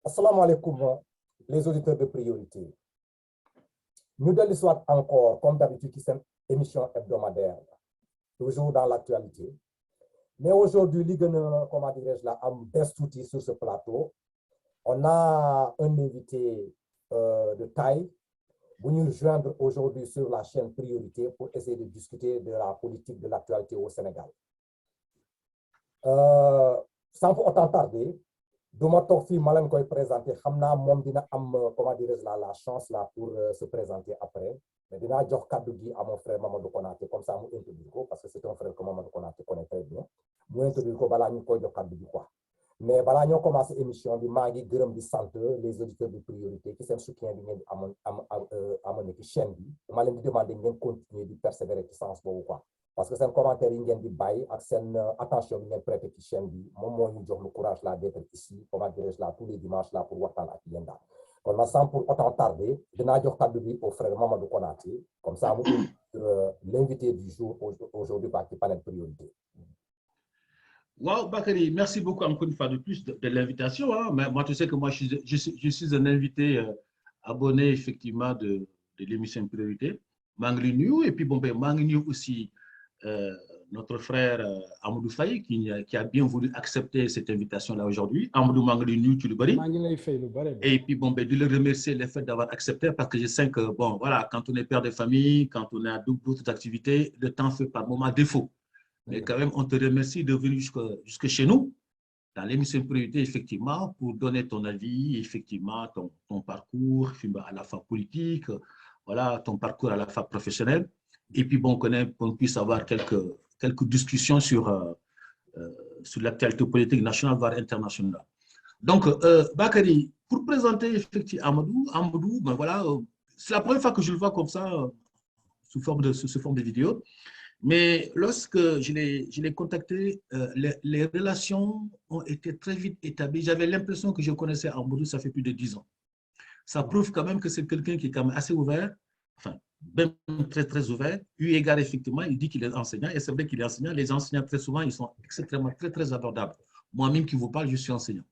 Assalamu alaikum, les auditeurs de priorité. Nous dellu soit encore, comme d'habitude, qui c'est une émission hebdomadaire, toujours dans l'actualité. Mais aujourd'hui, comment dirais-je là, un best outil sur ce plateau. On a un invité de taille pour nous rejoindre aujourd'hui sur la chaîne Priorité pour essayer de discuter de la politique de l'actualité au Sénégal. Sans pour autant tarder, duma toog fii ma leen koy présenter xam naa moom dina am comment dirais-je la chance là pour se présenter après mais dinaa jox kàddu gi à mon frère Mamadou Konaté comme ça mu introduire ko parce que c'est un frère que Mamadou Konaté connaît très bien mu introduire ko balaa ñu koy jox kàddu gi quoi mais balaa ñoo commencé émission bi maa ngi gërëm di sant les auditeurs de priorité ci seen soutien bi ngeen di amoon ci chaîne bi ma leen di demander ngeen continuer di persévérer ci sens boobu quoi parce que c'est un commentaire yi ngeen di bàyyi ak seen attention bi ngeen prêté ci chaîne bi moom moo ñu jox le courage là d'être ici comment dirais-je là tous les dimanches là pour waxtaan ak yéen daal kon ma sans pour autant tarder dinaa jox kàddu bi au frère Mamadou Konaté comme ça mu l'invité du jour aujourd'hui par ci panel priorité. Wow, Bakary, merci beaucoup encore une fois de plus de l'invitation. Hein. Mais moi, tu sais que moi, je suis un invité abonné effectivement de l'émission Priorité. Mangli New, et puis bon, ben, Mangli New aussi, notre frère Amadou Faye, qui a bien voulu accepter cette invitation-là aujourd'hui. Amadou Mangli New, tu le bari. Et puis bon, ben, de le remercier le fait d'avoir accepté parce que je sais que, bon, voilà, quand on est père de famille, quand on a d'autres activités, le temps fait par moment défaut. Mais quand même, on te remercie de venir jusque chez nous, dans l'émission Priorité, effectivement, pour donner ton avis, effectivement, ton parcours, à la fois politique, voilà, ton parcours à la fois professionnel. Et puis, bon, qu'on puisse avoir quelques discussions sur l'actualité politique nationale, voire internationale. Donc, Bakary, pour présenter effectivement Amadou, ben voilà, c'est la première fois que je le vois comme ça, sous forme de vidéo. Mais lorsque je l'ai contacté, les relations ont été très vite établies. J'avais l'impression que je connaissais Amadou, ça fait plus de 10 ans. Ça prouve quand même que c'est quelqu'un qui est quand même assez ouvert, enfin, même très, très ouvert. Eu égard, effectivement, il dit qu'il est enseignant, et c'est vrai qu'il est enseignant. Les enseignants, très souvent, ils sont extrêmement, très, très abordables. Moi-même qui vous parle, je suis enseignant.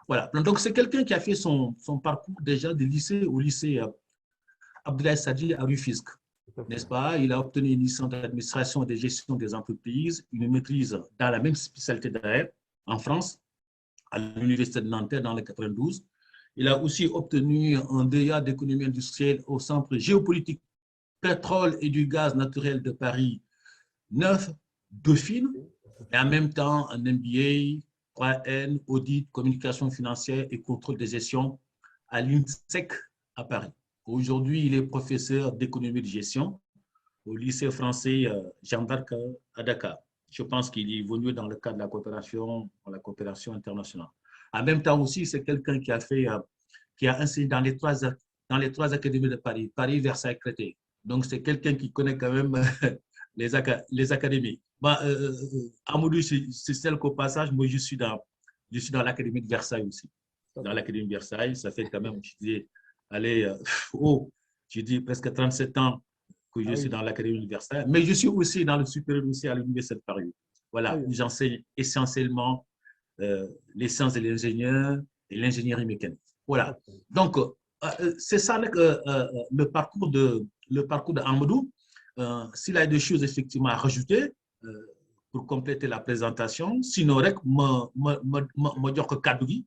Voilà. Donc, c'est quelqu'un qui a fait son parcours déjà de lycée au lycée Abdoulaye Sadji à Rufisque. N'est-ce pas? Il a obtenu une licence d'administration et de gestion des entreprises, une maîtrise dans la même spécialité d'ailleurs en France, à l'université de Nanterre dans le 92. Il a aussi obtenu un DEA d'économie industrielle au Centre géopolitique pétrole et du gaz naturel de Paris 9, Dauphine, et en même temps un MBA, 3N, audit, communication financière et contrôle de gestion à l'INSEC à Paris. Aujourd'hui, il est professeur d'économie de gestion au lycée français Jeanne d'Arc à Dakar. Je pense qu'il est venu dans le cadre de la coopération internationale. En même temps aussi, c'est quelqu'un qui a enseigné dans les trois académies de Paris, Paris, Versailles, Créteil. Donc, c'est quelqu'un qui connaît quand même les académies. Moi, Amadou, c'est celle qu'au passage, moi, je suis dans l'académie de Versailles aussi. Dans l'académie de Versailles, ça fait quand même, je dis, allez, je dis presque 37 ans que je suis dans l'académie de Versailles, mais je suis aussi dans le supérieur aussi à l'université de Paris. Voilà, où j'enseigne essentiellement les sciences de l'ingénieur et l'ingénierie mécanique. Voilà. Donc, c'est ça le parcours d'Amadou. S'il y a des choses effectivement à rajouter pour compléter la présentation, sinon, je dis que Kadoui,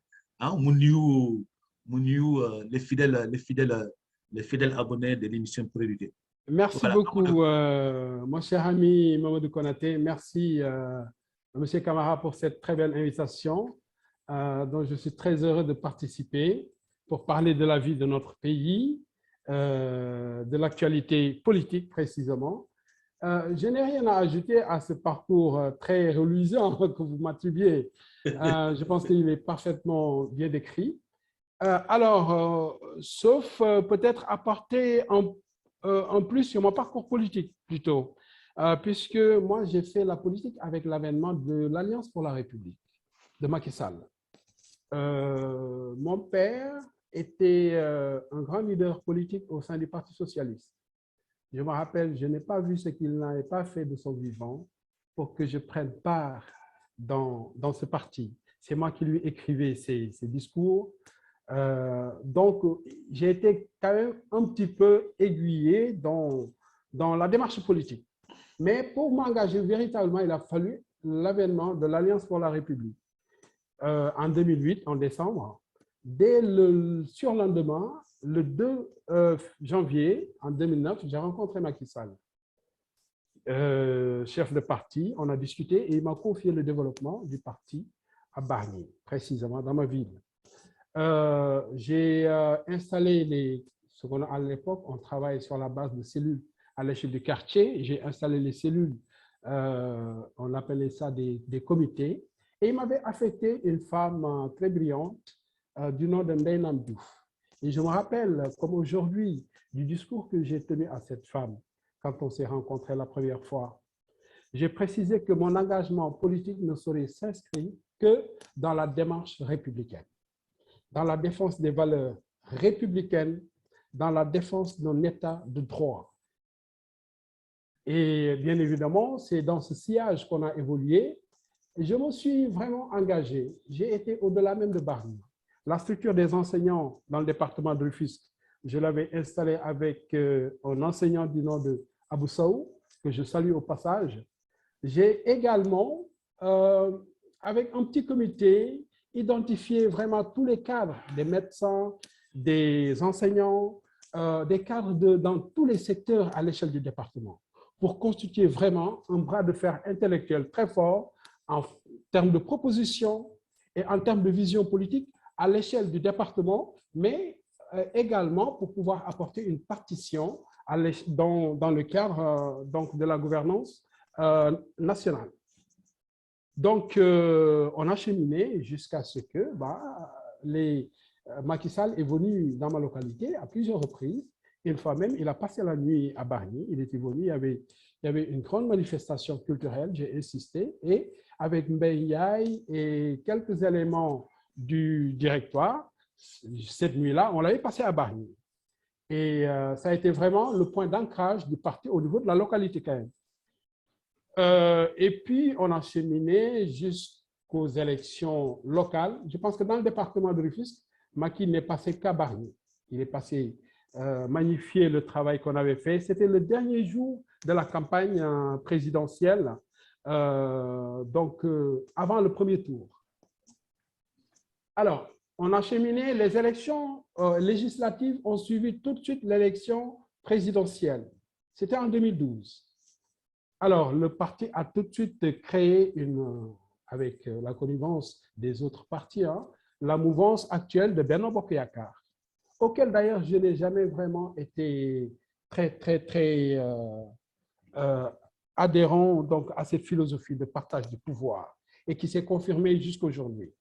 les fidèles abonnés de l'émission Priorité. Merci voilà, beaucoup, mon cher ami Mamadou Konaté. Merci, M. Camara, pour cette très belle invitation dont je suis très heureux de participer pour parler de la vie de notre pays, de l'actualité politique précisément. Je n'ai rien à ajouter à ce parcours très reluisant que vous m'attribuez. Je pense qu'il est parfaitement bien décrit. Sauf peut-être apporter en plus sur mon parcours politique plutôt, puisque moi j'ai fait la politique avec l'avènement de l'Alliance pour la République de Macky Sall. Mon père était un grand leader politique au sein du Parti socialiste. Je me rappelle, je n'ai pas vu ce qu'il n'avait pas fait de son vivant pour que je prenne part dans ce parti. C'est moi qui lui écrivais ses discours. Donc, j'ai été quand même un petit peu aiguillé dans la démarche politique. Mais pour m'engager véritablement, il a fallu l'avènement de l'Alliance pour la République. En 2008, en décembre, dès le surlendemain, le 2 janvier en 2009, j'ai rencontré Macky Sall, chef de parti. On a discuté et il m'a confié le développement du parti à Bargny, précisément dans ma ville. J'ai installé ce qu'on a à l'époque, on travaille sur la base de cellules à l'échelle du quartier. J'ai installé les cellules, on appelait ça des comités. Et il m'avait affecté une femme très brillante du nom de Ndeynam Diouf. Et je me rappelle, comme aujourd'hui, du discours que j'ai tenu à cette femme quand on s'est rencontrés la première fois. J'ai précisé que mon engagement politique ne saurait s'inscrire que dans la démarche républicaine, dans la défense des valeurs républicaines, dans la défense d'un État de droit. Et bien évidemment, c'est dans ce sillage qu'on a évolué. Et je me suis vraiment engagé. J'ai été au-delà même de Bargny. La structure des enseignants dans le département de Rufisque, je l'avais installée avec un enseignant du nom de Abou Saou, que je salue au passage. J'ai également, avec un petit comité, identifié vraiment tous les cadres, des médecins, des enseignants, des cadres dans tous les secteurs à l'échelle du département, pour constituer vraiment un bras de fer intellectuel très fort en termes de propositions et en termes de vision politique à l'échelle du département, mais également pour pouvoir apporter une partition dans le cadre donc de la gouvernance nationale. Donc, on a cheminé jusqu'à ce que Macky Sall est venu dans ma localité à plusieurs reprises. Une fois même, il a passé la nuit à Bargny. Il était venu, il y avait une grande manifestation culturelle, j'ai insisté, et avec Mbaye Ndiaye et quelques éléments du directoire, cette nuit-là, on l'avait passé à Bargny. Et ça a été vraiment le point d'ancrage du parti au niveau de la localité quand même. Et puis, on a cheminé jusqu'aux élections locales. Je pense que dans le département de Rufisque, Macky n'est passé qu'à Bargny. Il est passé magnifier le travail qu'on avait fait. C'était le dernier jour de la campagne présidentielle, donc avant le premier tour. Alors, on a cheminé, les élections législatives ont suivi tout de suite l'élection présidentielle. C'était en 2012. Alors, le parti a tout de suite créé, avec la connivence des autres partis, la mouvance actuelle de Benno Bokk Yakaar, auquel d'ailleurs je n'ai jamais vraiment été très adhérent donc, à cette philosophie de partage du pouvoir et qui s'est confirmée jusqu'à aujourd'hui.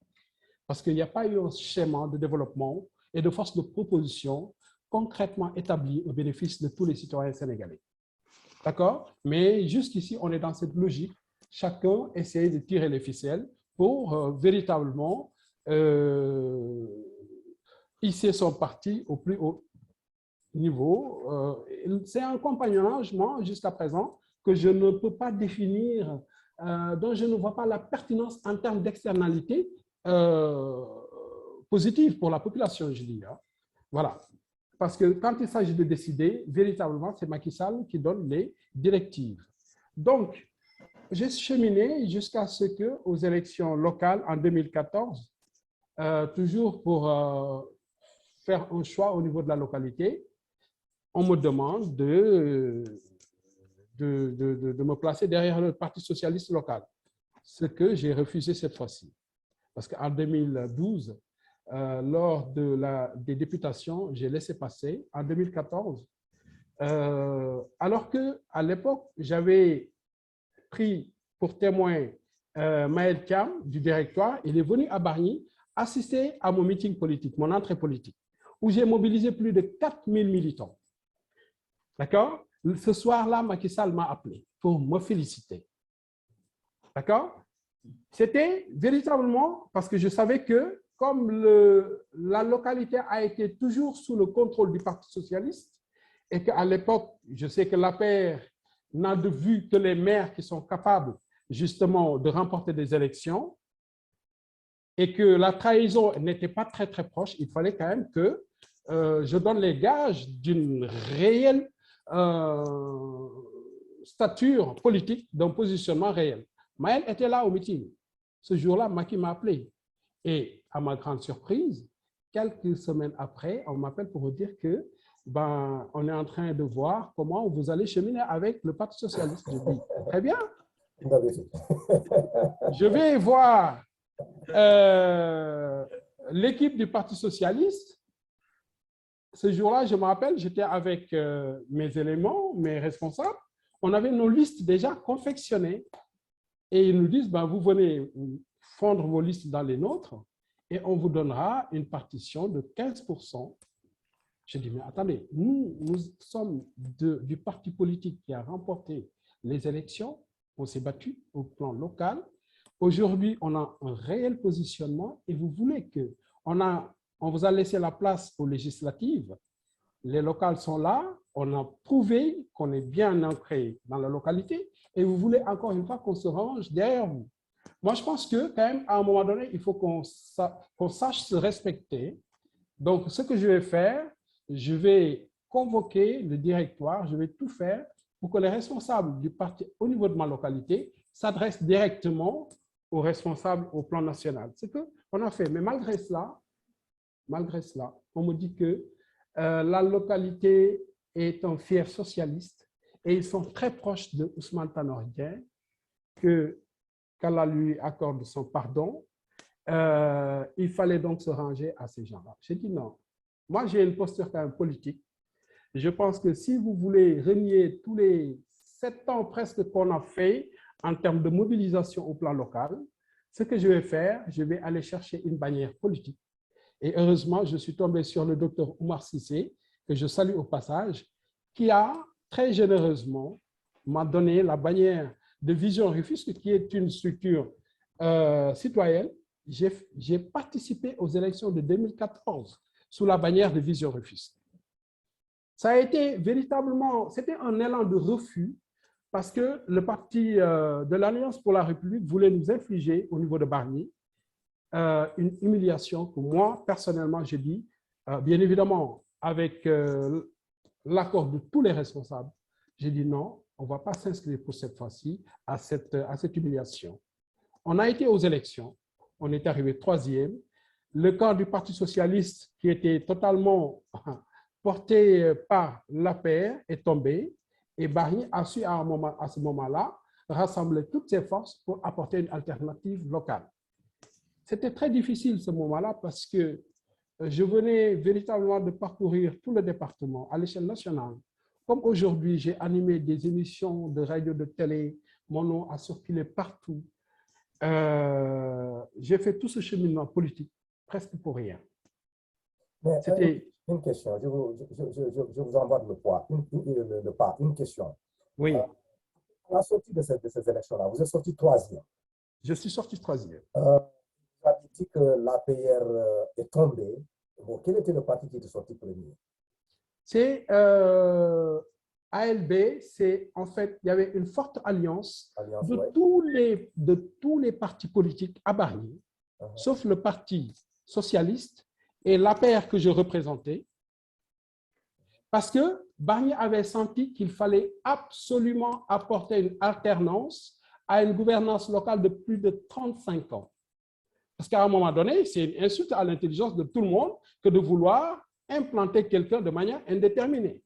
Parce qu'il n'y a pas eu un schéma de développement et de force de proposition concrètement établi au bénéfice de tous les citoyens sénégalais. D'accord? Mais jusqu'ici, on est dans cette logique. Chacun essaie de tirer les ficelles pour véritablement hisser son parti au plus haut niveau. C'est un compagnonnage jusqu'à présent que je ne peux pas définir, dont je ne vois pas la pertinence en termes d'externalité positive pour la population, je dis. Voilà. Parce que quand il s'agit de décider, véritablement, c'est Macky Sall qui donne les directives. Donc, j'ai cheminé jusqu'à ce qu'aux élections locales en 2014, toujours pour faire un choix au niveau de la localité, on me demande de me placer derrière le Parti socialiste local, ce que j'ai refusé cette fois-ci. Parce qu'en 2012, lors des députations, j'ai laissé passer. En 2014, alors qu'à l'époque, j'avais pris pour témoin Maël Thiam du directoire, il est venu à Bargny assister à mon meeting politique, mon entrée politique, où j'ai mobilisé plus de 4000 militants. D'accord? Ce soir-là, Macky Sall m'a appelé pour me féliciter. D'accord? C'était véritablement parce que je savais que, comme la localité a été toujours sous le contrôle du Parti socialiste, et qu'à l'époque, je sais que l'APR n'a de vue que les maires qui sont capables justement de remporter des élections, et que la trahison n'était pas très, très proche, il fallait quand même que je donne les gages d'une réelle stature politique, d'un positionnement réel. Maël était là au meeting. Ce jour-là, Macky m'a appelé. Et à ma grande surprise, quelques semaines après, on m'appelle pour vous dire que on est en train de voir comment vous allez cheminer avec le Parti socialiste. Je dis, très bien. Je vais voir l'équipe du Parti socialiste. Ce jour-là, je me rappelle, j'étais avec mes éléments, mes responsables. On avait nos listes déjà confectionnées. Et ils nous disent, vous venez fondre vos listes dans les nôtres et on vous donnera une partition de 15%. Je dis, mais attendez, nous sommes du parti politique qui a remporté les élections. On s'est battu au plan local. Aujourd'hui, on a un réel positionnement et vous voulez que on vous a laissé la place aux législatives. Les locales sont là. On a prouvé qu'on est bien ancré dans la localité et vous voulez encore une fois qu'on se range derrière vous. Moi, je pense que quand même, à un moment donné, il faut qu'on sache se respecter. Donc, ce que je vais faire, je vais convoquer le directoire, je vais tout faire pour que les responsables du parti au niveau de ma localité s'adressent directement aux responsables au plan national. C'est ce qu'on a fait. Mais malgré cela, on me dit que la localité est un fier socialiste et ils sont très proches de Ousmane Tanor Dieng, qu'Allah lui accorde son pardon. Il fallait donc se ranger à ces gens-là. J'ai dit non. Moi, j'ai une posture quand même politique. Je pense que si vous voulez renier tous les 7 ans presque qu'on a fait en termes de mobilisation au plan local, ce que je vais faire, je vais aller chercher une bannière politique. Et heureusement, je suis tombé sur le docteur Oumar Sissé, que je salue au passage, qui a très généreusement m'a donné la bannière de Vision Rufisque, qui est une structure citoyenne. J'ai participé aux élections de 2014 sous la bannière de Vision Rufisque. Ça a été véritablement, c'était un élan de refus parce que le parti de l'Alliance pour la République voulait nous infliger au niveau de Bargny une humiliation que moi, personnellement, j'ai dit, bien évidemment, avec l'accord de tous les responsables, j'ai dit non, on ne va pas s'inscrire pour cette fois-ci à cette humiliation. On a été aux élections, on est arrivé 3e. Le camp du Parti socialiste, qui était totalement porté par l'APR, est tombé et Bargny a su à ce moment-là rassembler toutes ses forces pour apporter une alternative locale. C'était très difficile ce moment-là parce que je venais véritablement de parcourir tout le département à l'échelle nationale. Comme aujourd'hui, j'ai animé des émissions de radio, de télé, mon nom a circulé partout. J'ai fait tout ce cheminement politique presque pour rien. C'était une question, je vous envoie le pas, une question. Oui. À la sortie de ces élections-là, vous êtes sorti 3e. Je suis sorti 3e. Vous avez dit que l'APR est tombée. Bon, quel était le parti qui était sorti premier? C'est ALB, c'est en fait, il y avait une forte alliance de, ouais. tous les partis politiques à Bargny, sauf le Parti socialiste et l'APR que je représentais, parce que Bargny avait senti qu'il fallait absolument apporter une alternance à une gouvernance locale de plus de 35 ans. Parce qu'à un moment donné, c'est une insulte à l'intelligence de tout le monde que de vouloir implanter quelqu'un de manière indéterminée.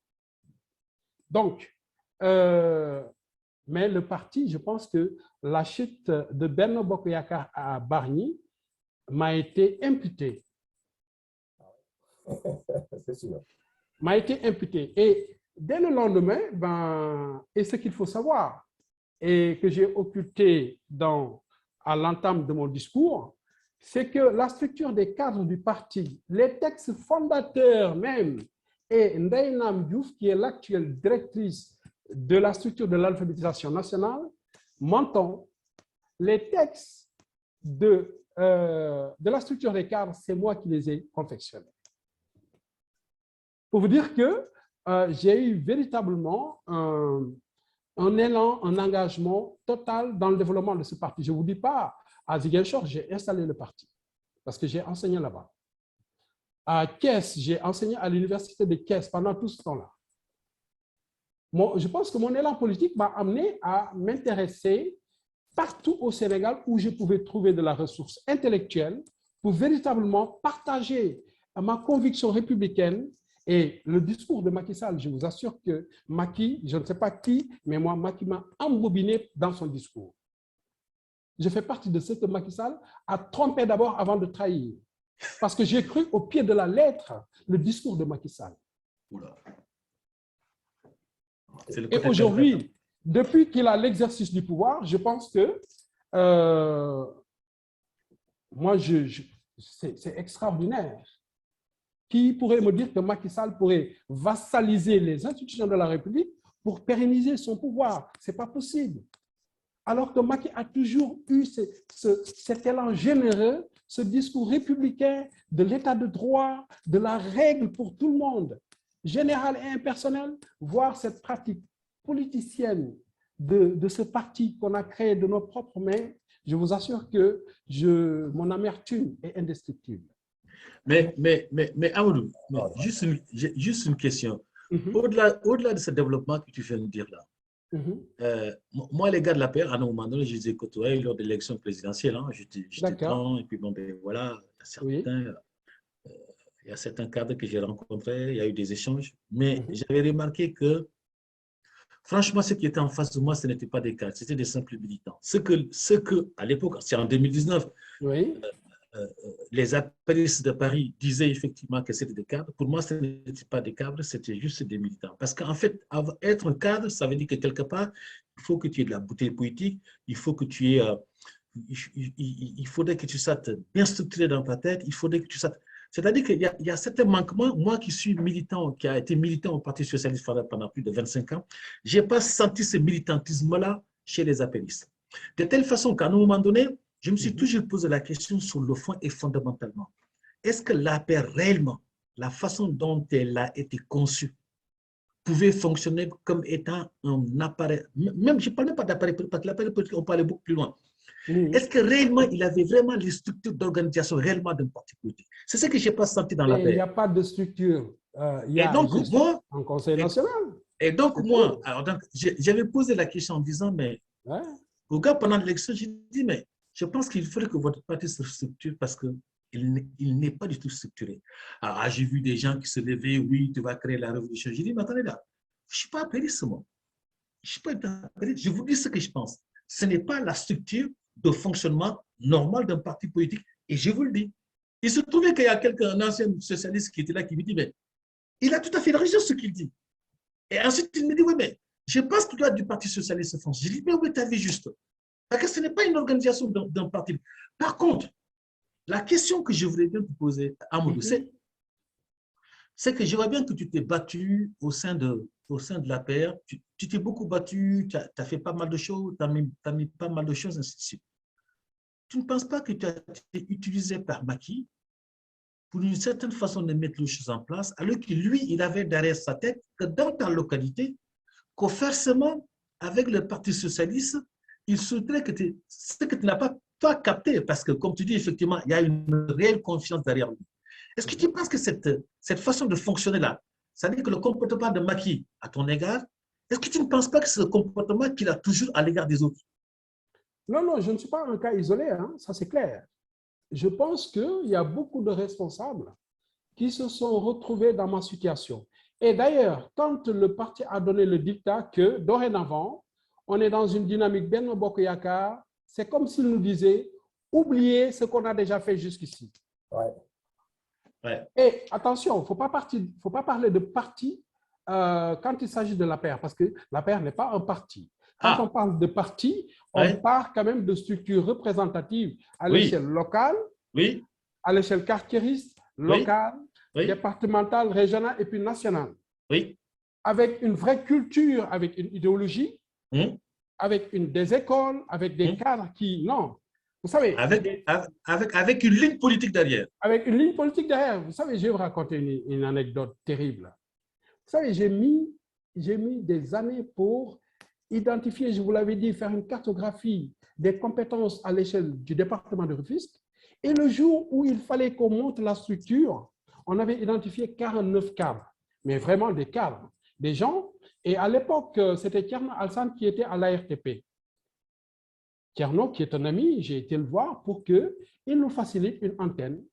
Donc, mais le parti, je pense que la chute de Benno Bokk Yakaar à Bargny m'a été imputée. C'est sûr. M'a été imputée. Et dès le lendemain, et ce qu'il faut savoir, et que j'ai occulté à l'entame de mon discours, c'est que la structure des cadres du parti, les textes fondateurs même, et Ndeye Nam Diouf, qui est l'actuelle directrice de la structure de l'alphabétisation nationale, menton, les textes de la structure des cadres, c'est moi qui les ai confectionnés. Pour vous dire que j'ai eu véritablement un élan, un engagement total dans le développement de ce parti. Je ne vous dis pas, à Ziguinchor, j'ai installé le parti. parce que j'ai enseigné là-bas. À Thiès, j'ai enseigné à l'université de Thiès pendant tout ce temps-là. Je pense que mon élan politique m'a amené à m'intéresser partout au Sénégal où je pouvais trouver de la ressource intellectuelle pour véritablement partager ma conviction républicaine et le discours de Macky Sall. Je vous assure que Macky, je ne sais pas qui, mais moi, Macky m'a embobiné dans son discours. Je fais partie de ceux que Macky Sall a trompé d'abord avant de trahir. Parce que j'ai cru au pied de la lettre le discours de Macky Sall. Et aujourd'hui, depuis qu'il a l'exercice du pouvoir, je pense que moi, c'est extraordinaire. Qui pourrait me dire que Macky Sall pourrait vassaliser les institutions de la République pour pérenniser son pouvoir? Ce n'est pas possible. Alors que Macky a toujours eu cet élan généreux, ce discours républicain de l'état de droit, de la règle pour tout le monde, générale et impersonnelle, voire cette pratique politicienne de ce parti qu'on a créé de nos propres mains. Je vous assure que mon amertume est indestructible. Mais Amadou, juste une question. Au-delà de ce développement que tu viens de dire là, moi, les gars de la paix, à un moment donné, je les ai côtoyés lors de l'élection présidentielle. Hein, j'étais dedans, et puis bon, ben voilà, il y a certains cadres que j'ai rencontrés, il y a eu des échanges, mais j'avais remarqué que, franchement, ce qui était en face de moi, ce n'était pas des cadres, c'était des simples militants. Ce que à l'époque, c'est en 2019, les apéristes de Paris disaient effectivement que c'était des cadres. Pour moi, ce n'était pas des cadres, c'était juste des militants. Parce qu'en fait, être un cadre, ça veut dire que quelque part, il faut que tu aies de la bouteille politique, il faut que tu aies, il faudrait que tu sois bien structuré dans ta tête, il faudrait que tu sois... C'est-à-dire qu'il y a certains manquements. Moi qui suis militant, qui a été militant au Parti socialiste pendant plus de 25 ans, je n'ai pas senti ce militantisme-là chez les apéristes. De telle façon qu'à un moment donné, je me suis toujours posé la question sur le fond et fondamentalement. Est-ce que l'APR réellement, la façon dont elle a été conçue, pouvait fonctionner comme étant un appareil, même je ne parle même pas d'appareil politique, parce que l'appareil politique, on parlait beaucoup plus loin. Est-ce que réellement, il avait vraiment les structures d'organisation réellement d'un parti politique? C'est ce que je n'ai pas senti dans l'APR. Il n'y a pas de structure. Il y a juste un conseil national. Et donc, moi, j'avais posé la question en disant, mais au gars, pendant l'élection, j'ai dit, mais je pense qu'il faudrait que votre parti se structure parce qu'il n'est pas du tout structuré. Alors, j'ai vu des gens qui se levaient, oui, tu vas créer la révolution. J'ai dit, mais attendez là, je ne suis pas apériste, moi. Je ne suis pas apériste. Je vous dis ce que je pense. Ce n'est pas la structure de fonctionnement normal d'un parti politique. Et je vous le dis. Il se trouvait qu'il y a un ancien socialiste qui était là qui me dit, mais il a tout à fait raison ce qu'il dit. Et ensuite, il me dit, oui, mais je pense qu'il doit être du Parti socialiste français. J'ai dit, mais oui, tu as vu juste. Parce que ce n'est pas une organisation d'un parti. Par contre, la question que je voulais bien te poser, Amadou, c'est que je vois bien que tu t'es battu au sein de l'APR. Tu t'es beaucoup battu, tu as fait pas mal de choses, tu as mis pas mal de choses, ainsi de suite. Tu ne penses pas que tu as été utilisé par Macky pour une certaine façon de mettre les choses en place, alors que lui, il avait derrière sa tête que dans ta localité, qu'au forcément, avec le Parti socialiste, il souhaiterait que ce que tu n'as pas toi capté, parce que comme tu dis, effectivement, il y a une réelle confiance derrière lui. Est-ce que tu penses que cette façon de fonctionner-là, c'est-à-dire que le comportement de Macky à ton égard, est-ce que tu ne penses pas que c'est le comportement qu'il a toujours à l'égard des autres? Non, non, je ne suis pas un cas isolé, hein, ça c'est clair. Je pense qu'il y a beaucoup de responsables qui se sont retrouvés dans ma situation. Et d'ailleurs, quand le parti a donné le dictat que dorénavant, on est dans une dynamique Benno Bokk Yakaar, c'est comme s'il nous disait, oubliez ce qu'on a déjà fait jusqu'ici. Et attention, il ne faut pas parler de parti quand il s'agit de l'APR, parce que l'APR n'est pas un parti. Quand on parle de parti, on parle quand même de structures représentatives à l'échelle locale, à l'échelle carriériste, locale, départementale, régionale et puis nationale. Avec une vraie culture, avec une idéologie, avec des écoles, avec des cadres qui... Non, vous savez... Avec une ligne politique derrière. Avec une ligne politique derrière. Vous savez, je vais vous raconter une anecdote terrible. Vous savez, j'ai mis des années pour identifier, je vous l'avais dit, faire une cartographie des compétences à l'échelle du département de Rufisque Et le jour où il fallait qu'on monte la structure, on avait identifié 49 cadres, mais vraiment des cadres, des gens. Et à l'époque, c'était Thierno Alsan qui était à l'ARTP. Thierno, qui est un ami, j'ai été le voir pour qu'il nous facilite une antenne,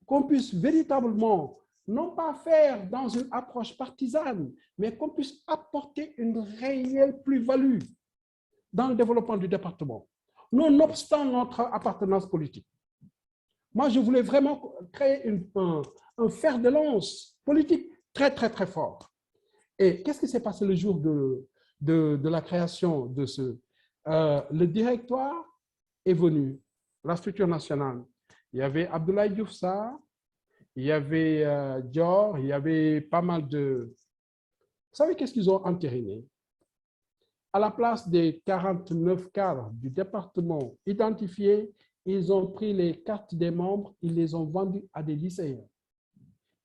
qu'on puisse véritablement, non pas faire dans une approche partisane, mais qu'on puisse apporter une réelle plus-value dans le développement du département, nonobstant notre appartenance politique. Moi, je voulais vraiment créer un fer de lance politique très, très, très fort. Et qu'est-ce qui s'est passé le jour de la création de ce... le directoire est venu, la structure nationale. Il y avait Abdoulaye Diouf Sarr, il y avait Dior, il y avait pas mal de... Vous savez qu'est-ce qu'ils ont entériné? À la place des 49 cadres du département identifiés, ils ont pris les cartes des membres, ils les ont vendues à des lycéens.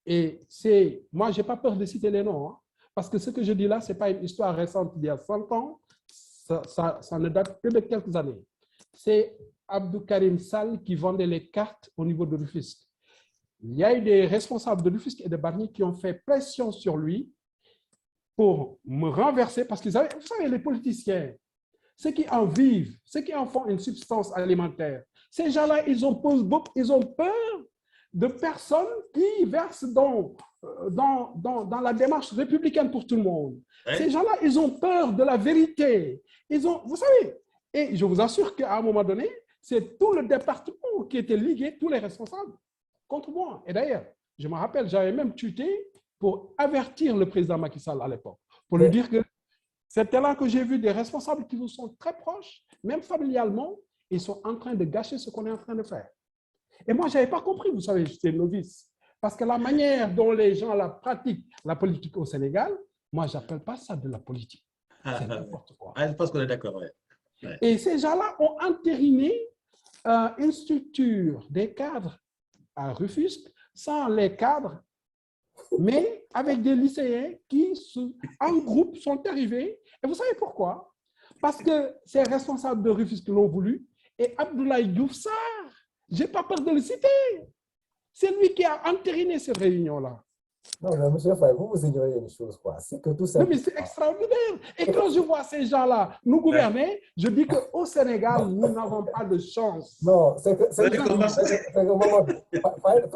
Et c'est... Moi, je n'ai pas peur de citer les noms, hein, parce que ce que je dis là, ce n'est pas une histoire récente d'il y a 100 ans, ça ne date que de quelques années. C'est Abdou Karim Sall qui vendait les cartes au niveau de Rufisque. Il y a eu des responsables de Rufisque et de Bargny qui ont fait pression sur lui pour me renverser, parce qu'ils avaient, vous savez, les politiciens, ceux qui en vivent, ceux qui en font une substance alimentaire, ces gens-là, ils ont peur de personnes qui versent dans la démarche républicaine pour tout le monde. Ouais. Ces gens-là, ils ont peur de la vérité. Vous savez, et je vous assure qu'à un moment donné, c'est tout le département qui était ligué, tous les responsables, contre moi. Et d'ailleurs, je me rappelle, j'avais même tweeté pour avertir le président Macky Sall à l'époque, pour lui dire que c'était là que j'ai vu des responsables qui nous sont très proches, même familialement, ils sont en train de gâcher ce qu'on est en train de faire. Et moi, je n'avais pas compris, vous savez, j'étais novice. Parce que la manière dont les gens la pratiquent, la politique au Sénégal, moi, je n'appelle pas ça de la politique. C'est n'importe quoi. Je pense qu'on est d'accord. Ouais. Ouais. Et ces gens-là ont entériné une structure des cadres à Rufisque, sans les cadres, mais avec des lycéens qui, en groupe, sont arrivés. Et vous savez pourquoi? Parce que ces responsables de Rufisque l'ont voulu. Et Abdoulaye Diouf Sarr, je n'ai pas peur de le citer. C'est lui qui a entériné cette réunion-là. Non, mais monsieur Faye, vous ignorez une chose, quoi. C'est que tout ça. Non, mais c'est extraordinaire. Et quand je vois ces gens-là nous gouverner, je dis qu'au Sénégal, nous n'avons pas de chance. Non, c'est que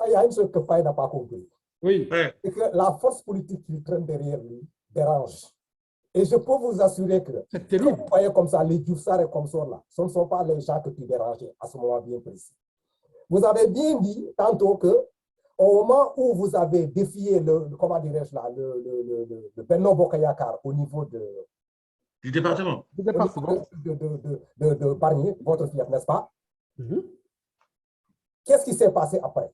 il y a une chose que Faye n'a pas compris. Oui. C'est que la force politique qui traîne derrière lui dérange. Et je peux vous assurer que, quand vous voyez comme ça, les Diouf Sarr et comme ça, là, ce ne sont pas les gens que tu déranges à ce moment bien précis. Vous avez bien dit tantôt que au moment où vous avez défié comment dirais-je là, le Benno Bokk Yakaar au niveau du département, de Bargny, votre fief, n'est-ce pas? Qu'est-ce qui s'est passé après?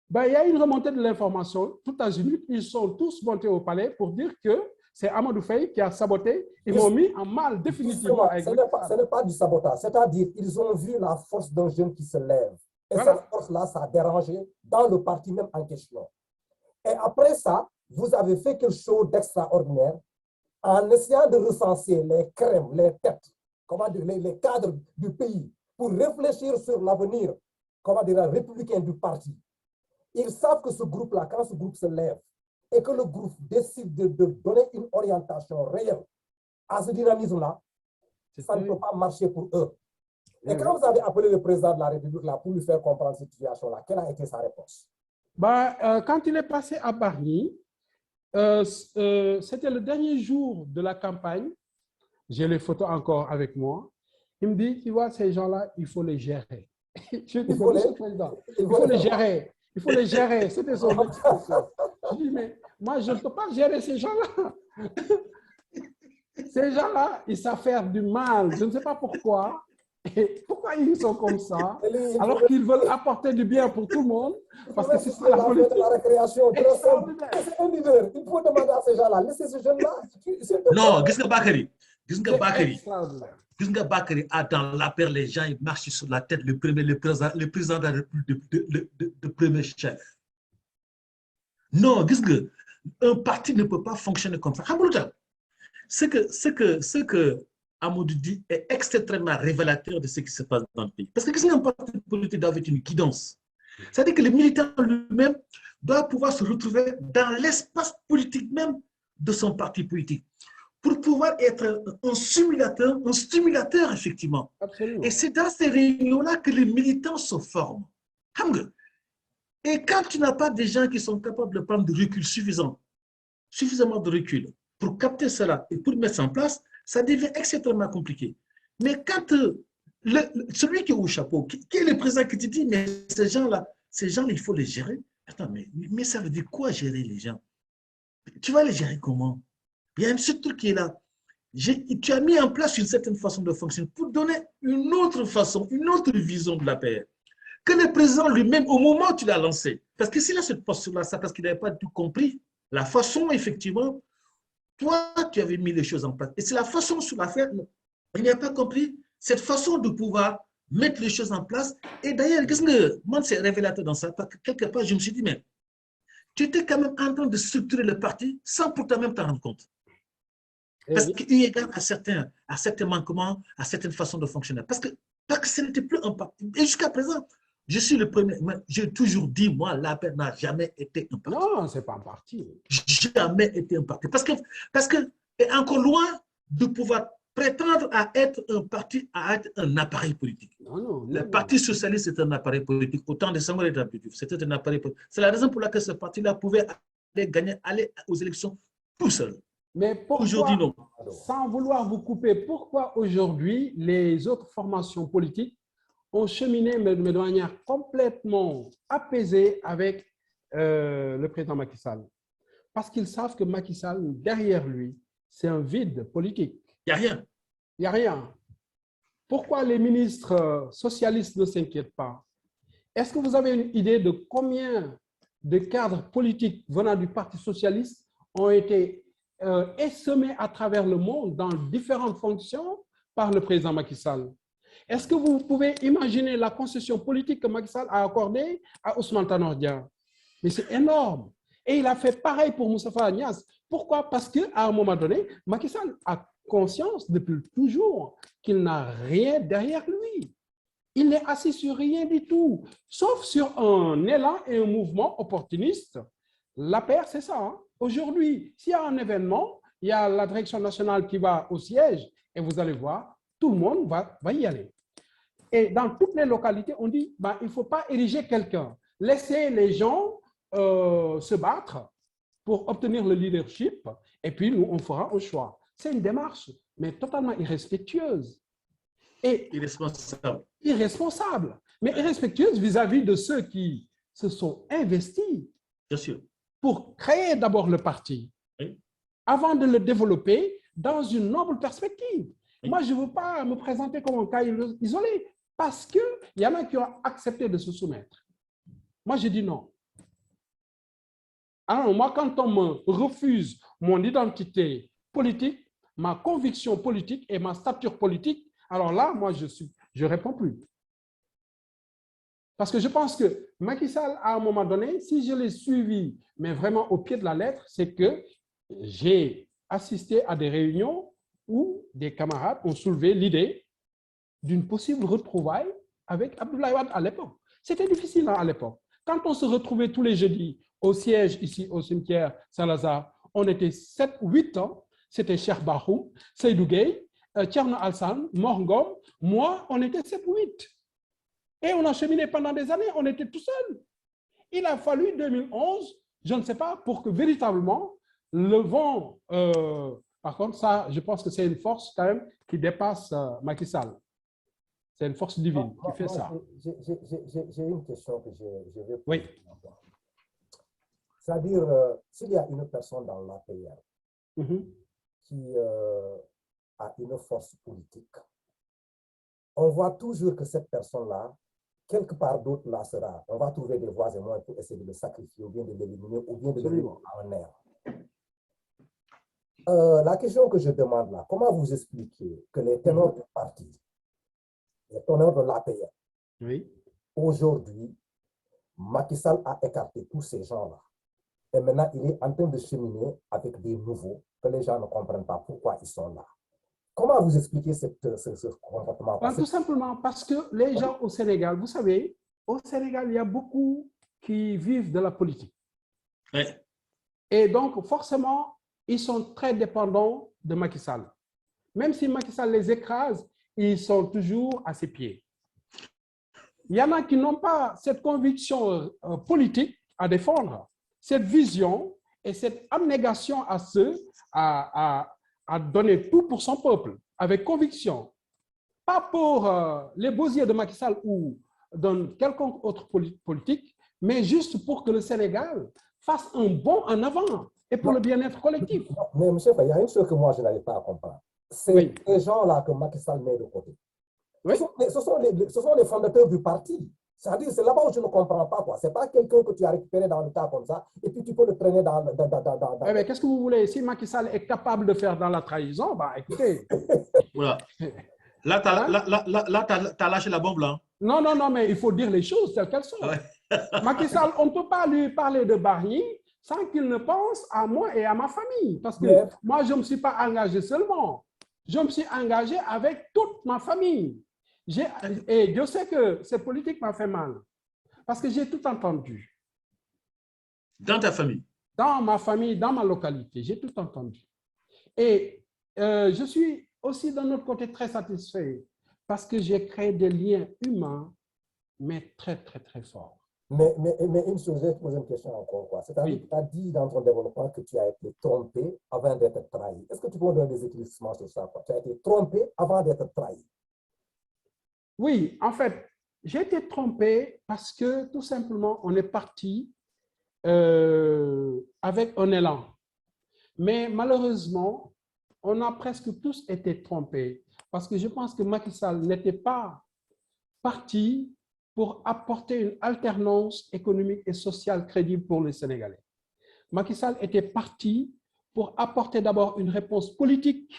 Ben, il y a une remontée de l'information. Tout à l'heure, ils sont tous montés au palais pour dire que c'est Amadou Faye qui a saboté. Ils m'ont mis en mal définitivement. Avec ce n'est pas du sabotage. C'est-à-dire qu'ils ont vu la force d'un jeune qui se lève. Et voilà. Cette force-là, ça a dérangé dans le parti même en question. Et après ça, vous avez fait quelque chose d'extraordinaire en essayant de recenser les crèmes, les têtes, comment dire, les cadres du pays pour réfléchir sur l'avenir, comment dire, républicain du parti. Ils savent que ce groupe-là, quand ce groupe se lève et que le groupe décide de donner une orientation réelle à ce dynamisme-là, ça ne peut pas marcher pour eux. Et quand vous avez appelé le président de la République là, pour lui faire comprendre cette situation-là, quelle a été sa réponse? Quand il est passé à Bargny, c'était le dernier jour de la campagne. J'ai les photos encore avec moi. Il me dit, tu vois, ces gens-là, il faut les gérer. Je dis, Monsieur le Président, il faut les gérer. Il faut les gérer. C'était son expression. Je dis, mais moi, je ne peux pas gérer ces gens-là. Ces gens-là, ils savent faire du mal. Je ne sais pas pourquoi. Et pourquoi ils sont comme ça, alors qu'ils veulent apporter du bien pour tout le monde? Parce que c'est ça la politique. La récréation, c'est un leader. Il faut demander à ces gens-là, laissez ce jeune-là. Non, qu'est-ce que Bakary? Qu'est-ce que Bakary a dans la paire, les gens, ils marchent sur la tête, le président de la République, le premier chef. Non, qu'est-ce que un parti ne peut pas fonctionner comme ça. C'est que Amadou Di est extrêmement révélateur de ce qui se passe dans le pays. Parce que qu'un parti politique doit avoir une guidance. C'est-à-dire que le militant lui-même doit pouvoir se retrouver dans l'espace politique même de son parti politique pour pouvoir être un stimulateur effectivement. Absolument. Et c'est dans ces réunions-là que les militants se forment. Et quand tu n'as pas des gens qui sont capables de prendre du recul suffisamment de recul pour capter cela et pour mettre ça en place, ça devient extrêmement compliqué. Mais quand celui qui est au chapeau, qui est le président qui te dit, mais ces gens-là, il faut les gérer. Attends, mais ça veut dire quoi gérer les gens? Tu vas les gérer comment? Il y a un seul truc qui est là. Tu as mis en place une certaine façon de fonctionner pour donner une autre façon, une autre vision de la paix. Que le président lui-même, au moment où tu l'as lancé, parce que s'il a cette posture-là, c'est parce qu'il n'avait pas tout compris la façon, effectivement, toi, tu avais mis les choses en place. Et c'est la façon sur laquelle il n'a pas compris cette façon de pouvoir mettre les choses en place. Et d'ailleurs, qu'est-ce que moi, c'est révélateur dans ça? Parce que quelque part, je me suis dit, mais tu étais quand même en train de structurer le parti sans pour toi-même t'en rendre compte. Parce qu'il y a à certains manquements, à certaines façons de fonctionner. Parce que ce n'était plus un parti. Et jusqu'à présent, je suis le premier. J'ai toujours dit, moi, la paix n'a jamais été un parti. Non, ce n'est pas un parti. Jamais été un parti. Parce que est encore loin de pouvoir prétendre à être un parti, à être un appareil politique. Non, le Parti socialiste, c'est un appareil politique. Autant de Senghor et d'Abdou, c'était un appareil politique. C'est la raison pour laquelle ce parti-là pouvait aller aux élections tout seul. Mais pourquoi, aujourd'hui, non. Sans vouloir vous couper, pourquoi aujourd'hui les autres formations politiques ont cheminé de manière complètement apaisée avec le président Macky Sall? Parce qu'ils savent que Macky Sall, derrière lui, c'est un vide politique. Il n'y a rien. Il n'y a rien. Pourquoi les ministres socialistes ne s'inquiètent pas? Est-ce que vous avez une idée de combien de cadres politiques venant du Parti socialiste ont été essaimés à travers le monde dans différentes fonctions par le président Macky Sall? Est-ce que vous pouvez imaginer la concession politique que Macky Sall a accordée à Ousmane Tanor Dieng? Mais c'est énorme. Et il a fait pareil pour Moustapha Niasse. Pourquoi? Parce qu'à un moment donné, Macky Sall a conscience depuis toujours qu'il n'a rien derrière lui. Il n'est assis sur rien du tout, sauf sur un élan et un mouvement opportuniste. L'APR, c'est ça. Hein? Aujourd'hui, s'il y a un événement, il y a la direction nationale qui va au siège et vous allez voir, tout le monde va y aller. Et dans toutes les localités, on dit, ben, il ne faut pas ériger quelqu'un. Laissez les gens se battre pour obtenir le leadership et puis nous, on fera un choix. C'est une démarche, mais totalement irrespectueuse. Et irresponsable, mais irrespectueuse vis-à-vis de ceux qui se sont investis. Bien sûr. Pour créer d'abord le parti, oui, avant de le développer dans une noble perspective. Oui. Moi, je ne veux pas me présenter comme un cas isolé, parce qu'il y en a qui ont accepté de se soumettre. Moi, je dis non. Alors, moi, quand on me refuse mon identité politique, ma conviction politique et ma stature politique, alors là, moi, je réponds plus. Parce que je pense que Macky Sall, à un moment donné, si je l'ai suivi, mais vraiment au pied de la lettre, c'est que j'ai assisté à des réunions où des camarades ont soulevé l'idée d'une possible retrouvaille avec Abdoulaye Wade à l'époque. C'était difficile à l'époque. Quand on se retrouvait tous les jeudis au siège ici au cimetière Saint-Lazare, on était 7 ou 8 ans. C'était Cheikh Bahoum, Seydou Gueye, Thierno Alassane, Mor Ngom. Moi, on était 7 ou 8. Et on a cheminé pendant des années, on était tout seul. Il a fallu 2011, je ne sais pas, pour que véritablement le vent, par contre, ça, je pense que c'est une force quand même qui dépasse Macky Sall. C'est une force divine qui fait ça. J'ai une question que je vais poser. Oui. C'est-à-dire, s'il y a une personne dans l'APR qui a une force politique, on voit toujours que cette personne-là, quelque part d'autre là sera, on va trouver des voies et moyens pour essayer de le sacrifier ou bien de l'éliminer ou bien de le mettre en air. La question que je demande là, comment vous expliquez que les ténors du parti, les ténors de l'APR, oui, aujourd'hui, Macky Sall a écarté tous ces gens-là. Et maintenant, il est en train de cheminer avec des nouveaux que les gens ne comprennent pas pourquoi ils sont là. Comment vous expliquez ce comportement? Tout simplement parce que les gens au Sénégal, vous savez, au Sénégal, il y a beaucoup qui vivent de la politique. Oui. Et donc, forcément, ils sont très dépendants de Macky Sall. Même si Macky Sall les écrase, ils sont toujours à ses pieds. Il y en a qui n'ont pas cette conviction politique à défendre, cette vision et cette abnégation à donner tout pour son peuple, avec conviction. Pas pour les beaux yeux de Macky Sall ou d'un quelconque autre politique, mais juste pour que le Sénégal fasse un bond en avant et pour le bien-être collectif. Mais M. Faye, il y a une chose que moi je n'arrive pas à comprendre. C'est ces gens-là que Macky Sall met de côté. Oui. Ce sont les fondateurs du parti. C'est-à-dire, c'est là-bas où je ne comprends pas. Ce n'est pas quelqu'un que tu as récupéré dans le tas comme ça et puis tu peux le traîner dans... Mais qu'est-ce que vous voulez? Si Macky Sall est capable de faire dans la trahison, bah écoutez. Voilà. Là, tu as lâché la bombe, là. Non, non, non, mais il faut dire les choses telles qu'elles sont. Ouais. Macky Sall, on ne peut pas lui parler de Bargny sans qu'il ne pense à moi et à ma famille. Parce que moi, je ne me suis pas engagé seulement. Je me suis engagé avec toute ma famille. Et je sais que cette politique m'a fait mal. Parce que j'ai tout entendu. Dans ta famille? Dans ma famille, dans ma localité, j'ai tout entendu. Et je suis aussi d'un autre côté très satisfait parce que j'ai créé des liens humains, mais très, très, très forts. Mais une chose, je vais te poser une question encore. C'est-à-dire que tu as dit dans ton développement que tu as été trompé avant d'être trahi. Est-ce que tu peux me donner des éclaircissements sur ça? Tu as été trompé avant d'être trahi. Oui, en fait, j'ai été trompé parce que tout simplement, on est parti avec un élan. Mais malheureusement, on a presque tous été trompés parce que je pense que Macky Sall n'était pas parti pour apporter une alternance économique et sociale crédible pour les Sénégalais. Macky Sall était parti pour apporter d'abord une réponse politique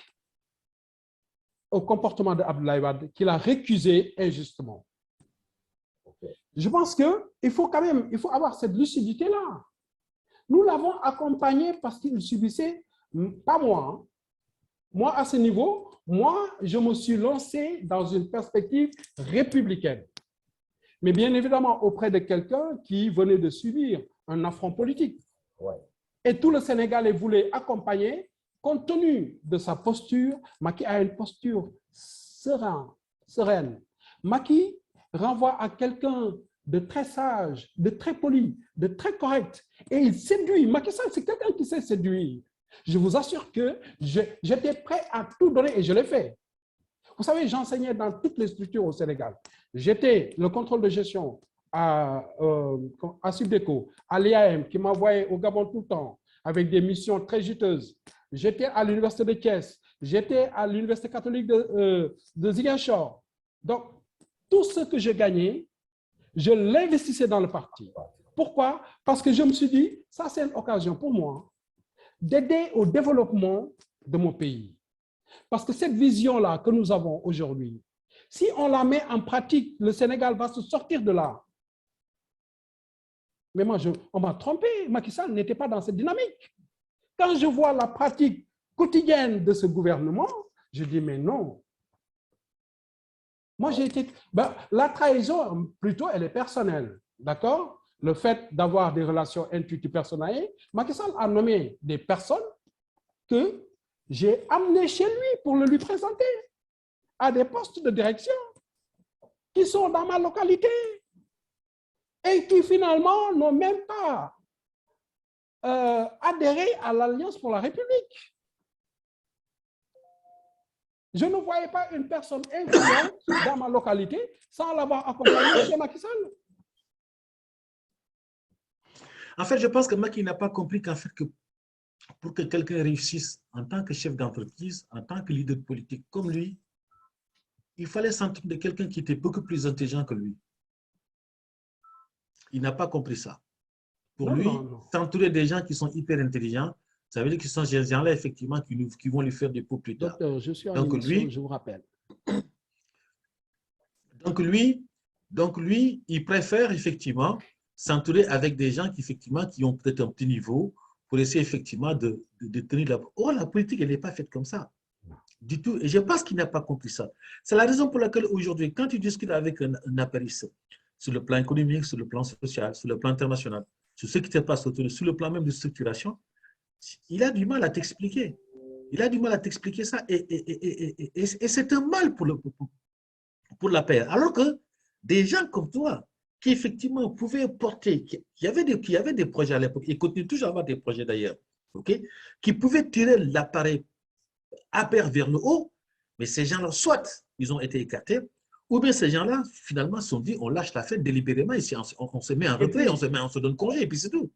au comportement de Abdoulaye Wade qu'il a récusé injustement. Je pense qu'il faut quand même, il faut avoir cette lucidité-là. Nous l'avons accompagné parce qu'il subissait, pas moi, hein. Moi, à ce niveau, moi, je me suis lancé dans une perspective républicaine. Mais bien évidemment, auprès de quelqu'un qui venait de subir un affront politique. Ouais. Et tout le Sénégalais voulait accompagner, compte tenu de sa posture. Macky a une posture sereine. Macky renvoie à quelqu'un de très sage, de très poli, de très correct. Et il séduit. Macky Sall, c'est quelqu'un qui sait séduire. Je vous assure que j'étais prêt à tout donner et je l'ai fait. Vous savez, j'enseignais dans toutes les structures au Sénégal. J'étais le contrôle de gestion à Subdeco, à l'IAM, qui m'envoyait au Gabon tout le temps, avec des missions très juteuses. J'étais à l'Université de Thiès. J'étais à l'Université catholique de Ziguinchor. Donc, tout ce que je gagnais, je l'investissais dans le parti. Pourquoi? Parce que je me suis dit, ça c'est une occasion pour moi d'aider au développement de mon pays. Parce que cette vision-là que nous avons aujourd'hui, si on la met en pratique, le Sénégal va se sortir de là. Mais moi, on m'a trompé. Macky Sall n'était pas dans cette dynamique. Quand je vois la pratique quotidienne de ce gouvernement, je dis, mais non. Moi, j'ai été... la trahison, plutôt, elle est personnelle. D'accord? Le fait d'avoir des relations intuitives personnelles, Macky Sall a nommé des personnes que j'ai amenées chez lui pour le lui présenter à des postes de direction qui sont dans ma localité et qui finalement n'ont même pas adhéré à l'Alliance pour la République. Je ne voyais pas une personne influente dans ma localité sans l'avoir accompagné chez Macky Sall. En fait, je pense que Macky n'a pas compris qu'en fait, pour que quelqu'un réussisse en tant que chef d'entreprise, en tant que leader politique comme lui, il fallait s'entourer de quelqu'un qui était beaucoup plus intelligent que lui. Il n'a pas compris ça. Pour lui, s'entourer des gens qui sont hyper intelligents, ça veut dire que ce sont ces gens-là, effectivement, qui vont lui faire des pots plus tard. Docteur, je suis en émission, je vous rappelle. Donc lui, il préfère effectivement s'entourer avec des gens qui, effectivement, qui ont peut-être un petit niveau pour essayer effectivement de tenir la... Oh, la politique, elle n'est pas faite comme ça. Du tout. Et je pense qu'il n'a pas compris ça. C'est la raison pour laquelle aujourd'hui, quand tu discutes avec un apériste, sur le plan économique, sur le plan social, sur le plan international, sur ce qui se passe autour, sur le plan même de structuration, il a du mal à t'expliquer. Il a du mal à t'expliquer ça. Et c'est un mal pour la paix. Alors que des gens comme toi, qui effectivement pouvaient porter, qui avaient des projets à l'époque, et continuent toujours à avoir des projets d'ailleurs, okay, qui pouvaient tirer l'appareil APR vers le haut, mais ces gens-là, soit ils ont été écartés, ou bien ces gens-là, finalement, se sont dit, on lâche la fête délibérément, ici, on se met en retrait, on se donne congé, et puis c'est tout.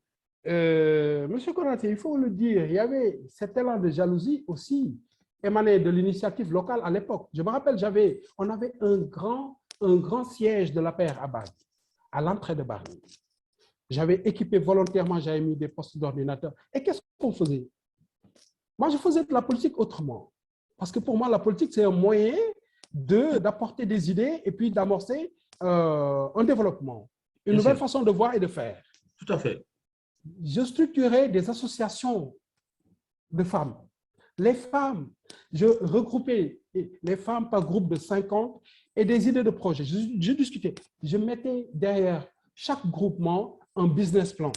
Monsieur Konaté, il faut le dire, il y avait cet élan de jalousie aussi émané de l'initiative locale à l'époque. Je me rappelle, on avait un grand siège de l'APR à Bargny, à l'entrée de Bargny. J'avais équipé volontairement, j'avais mis des postes d'ordinateur. Et qu'est-ce qu'on faisait? Moi, je faisais de la politique autrement. Parce que pour moi, la politique, c'est un moyen d'apporter des idées et puis d'amorcer un développement, une nouvelle façon de voir et de faire. Tout à fait. Je structurais des associations de femmes. Les femmes, je regroupais les femmes par groupe de 50 et des idées de projet. Je discutais. Je mettais derrière chaque groupement un business plan.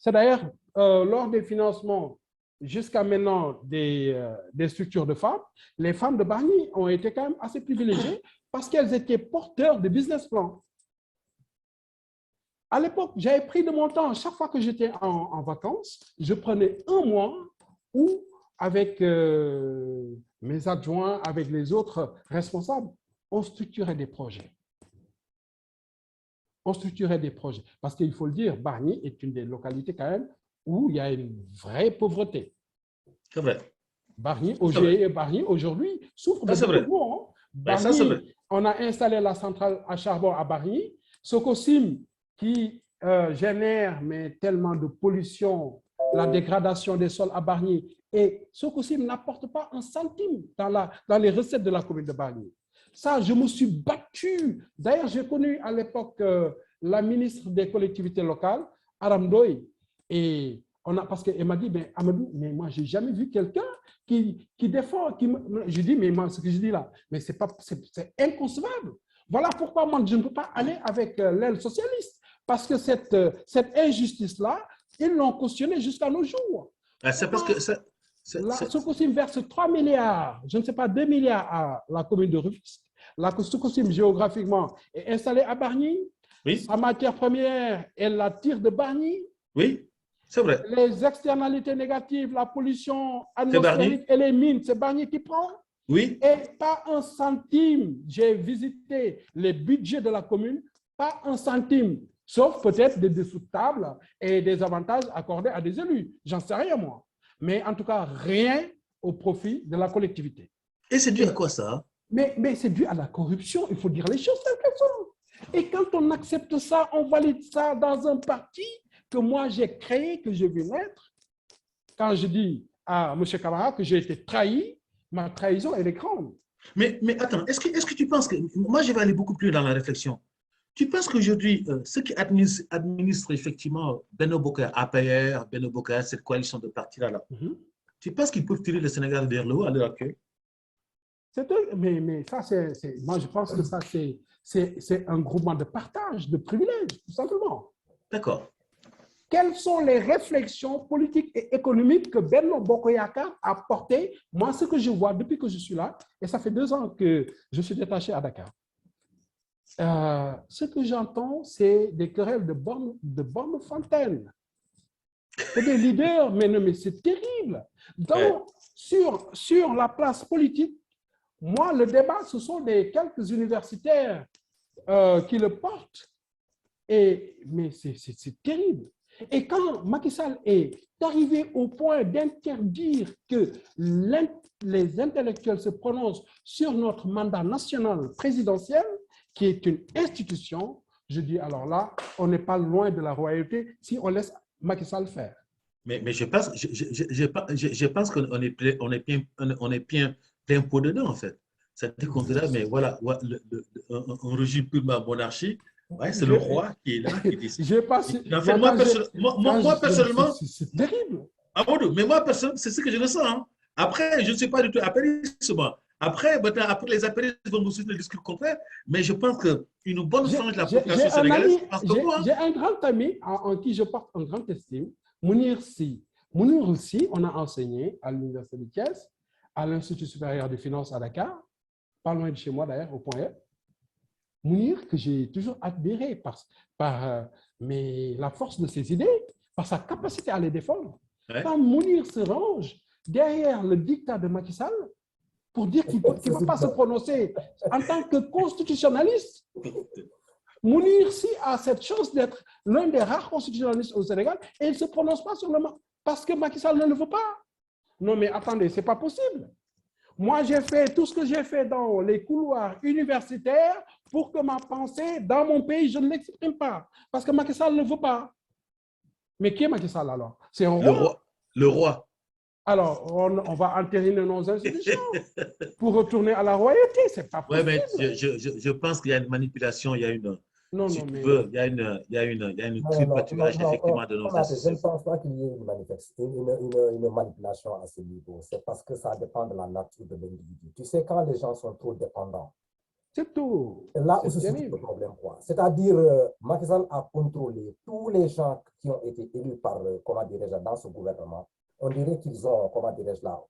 C'est d'ailleurs lors des financements jusqu'à maintenant des structures de femmes, les femmes de Bargny ont été quand même assez privilégiées parce qu'elles étaient porteurs de business plans. À l'époque, j'avais pris de mon temps, chaque fois que j'étais en vacances, je prenais un mois où, avec mes adjoints, avec les autres responsables, on structurait des projets. On structurait des projets. Parce qu'il faut le dire, Bargny est une des localités quand même où il y a une vraie pauvreté. C'est vrai. Bargny aujourd'hui souffre de beaucoup. Bargny, on a installé la centrale à charbon à Bargny. Sococim, qui génère tellement de pollution, la dégradation des sols à Bargny. Et Sococim n'apporte pas un centime dans les recettes de la commune de Bargny. Ça, je me suis battu. D'ailleurs, j'ai connu à l'époque la ministre des collectivités locales, Aram Ndoye, et parce qu'elle m'a dit, mais Amadou, mais moi, je n'ai jamais vu quelqu'un qui défend. Je dis, mais moi, ce que je dis là, mais c'est inconcevable. Voilà pourquoi moi, je ne peux pas aller avec l'aile socialiste. Parce que cette injustice-là, ils l'ont cautionnée jusqu'à nos jours. C'est parce que... Sococim verse 3 milliards, je ne sais pas, 2 milliards à la commune de Rufisque. La Sococim, géographiquement, est installée à Bargny. Oui. Sa matière première, elle la tire de Bargny. Oui, c'est vrai. Les externalités négatives, la pollution atmosphérique et les mines, c'est Bargny qui prend. Oui. Et pas un centime. J'ai visité les budgets de la commune, pas un centime, sauf peut-être des dessous de table et des avantages accordés à des élus. J'en sais rien, moi. Mais en tout cas, rien au profit de la collectivité. Et c'est dû à quoi ça? Mais c'est dû à la corruption, il faut dire les choses telles qu'elles sont. Et quand on accepte ça, on valide ça dans un parti que moi j'ai créé, que je vais mettre. Quand je dis à M. Kamara que j'ai été trahi, ma trahison, elle est grande. Mais attends, est-ce que tu penses que... Moi, je vais aller beaucoup plus dans la réflexion. Tu penses qu'aujourd'hui, ceux qui administrent effectivement Benno Bokk Yakaar, APR, Benno Bokk Yakaar, cette coalition de partis-là, tu penses qu'ils peuvent tirer le Sénégal vers le haut à l'heure actuelle? Mais ça, moi, je pense que ça, c'est un groupement de partage, de privilèges, tout simplement. D'accord. Quelles sont les réflexions politiques et économiques que Benno Bokk Yakaar a portées? Moi, ce que je vois depuis que je suis là, et ça fait 2 ans que je suis détaché à Dakar, ce que j'entends, c'est des querelles de bornes fontaines. C'est des leaders, mais c'est terrible. Sur la place politique, moi, le débat, ce sont quelques universitaires qui le portent. Mais c'est terrible. Et quand Macky Sall est arrivé au point d'interdire que les intellectuels se prononcent sur notre mandat national présidentiel, qui est une institution, je dis alors là, on n'est pas loin de la royauté si on laisse Macky Sall faire. Mais je pense qu'on est bien plein pot dedans, en fait. C'est-à-dire qu'on dirait, mais voilà, un régime purement monarchique, ouais, c'est le roi qui est là, qui décide. Moi, personnellement, c'est terrible. Amadou, mais moi, personnellement, c'est ce que je ressens. Hein. Après, je ne sais pas du tout apérisme. Après, après les apéristes vont nous suivre le discours contraire, mais je pense qu'une bonne frange de la population sénégalaise pense comme moi. J'ai un grand ami en qui je porte en grande estime, Mounir Sy. Mounir Sy, on a enseigné à l'Université de Thiès, à l'Institut supérieur de finances à Dakar, pas loin de chez moi d'ailleurs, au Point E. Mounir, que j'ai toujours admiré par la force de ses idées, par sa capacité à les défendre. Ouais. Quand Mounir se range derrière le dictat de Macky Sall pour dire qu'il ne va pas se prononcer en tant que constitutionnaliste, Mounir Sy a cette chance d'être l'un des rares constitutionnalistes au Sénégal et il ne se prononce pas sur le parce que Macky Sall ne le veut pas. Non mais attendez, ce n'est pas possible. Moi, j'ai fait tout ce que j'ai fait dans les couloirs universitaires pour que ma pensée, dans mon pays, je ne l'exprime pas. Parce que Macky Sall ne veut pas. Mais qui est Macky Sall alors? C'est un roi. Le roi. Alors, on va entériner nos institutions pour retourner à la royauté. C'est pas possible. Oui, mais je pense qu'il y a une manipulation, il y a une... Non, si non, tu mais... veux, il y a une tripaturage effectivement de nos institutions. Je ne pense pas qu'il y ait une manipulation à ce niveau. C'est parce que ça dépend de la nature de l'individu. Tu sais, quand les gens sont trop dépendants, c'est tout. C'est là où se situe le problème. C'est-à-dire, Macky Sall a contrôlé tous les gens qui ont été élus par, comment dirais-je, dans ce gouvernement. On dirait qu'ils ont, comment dirais-je là,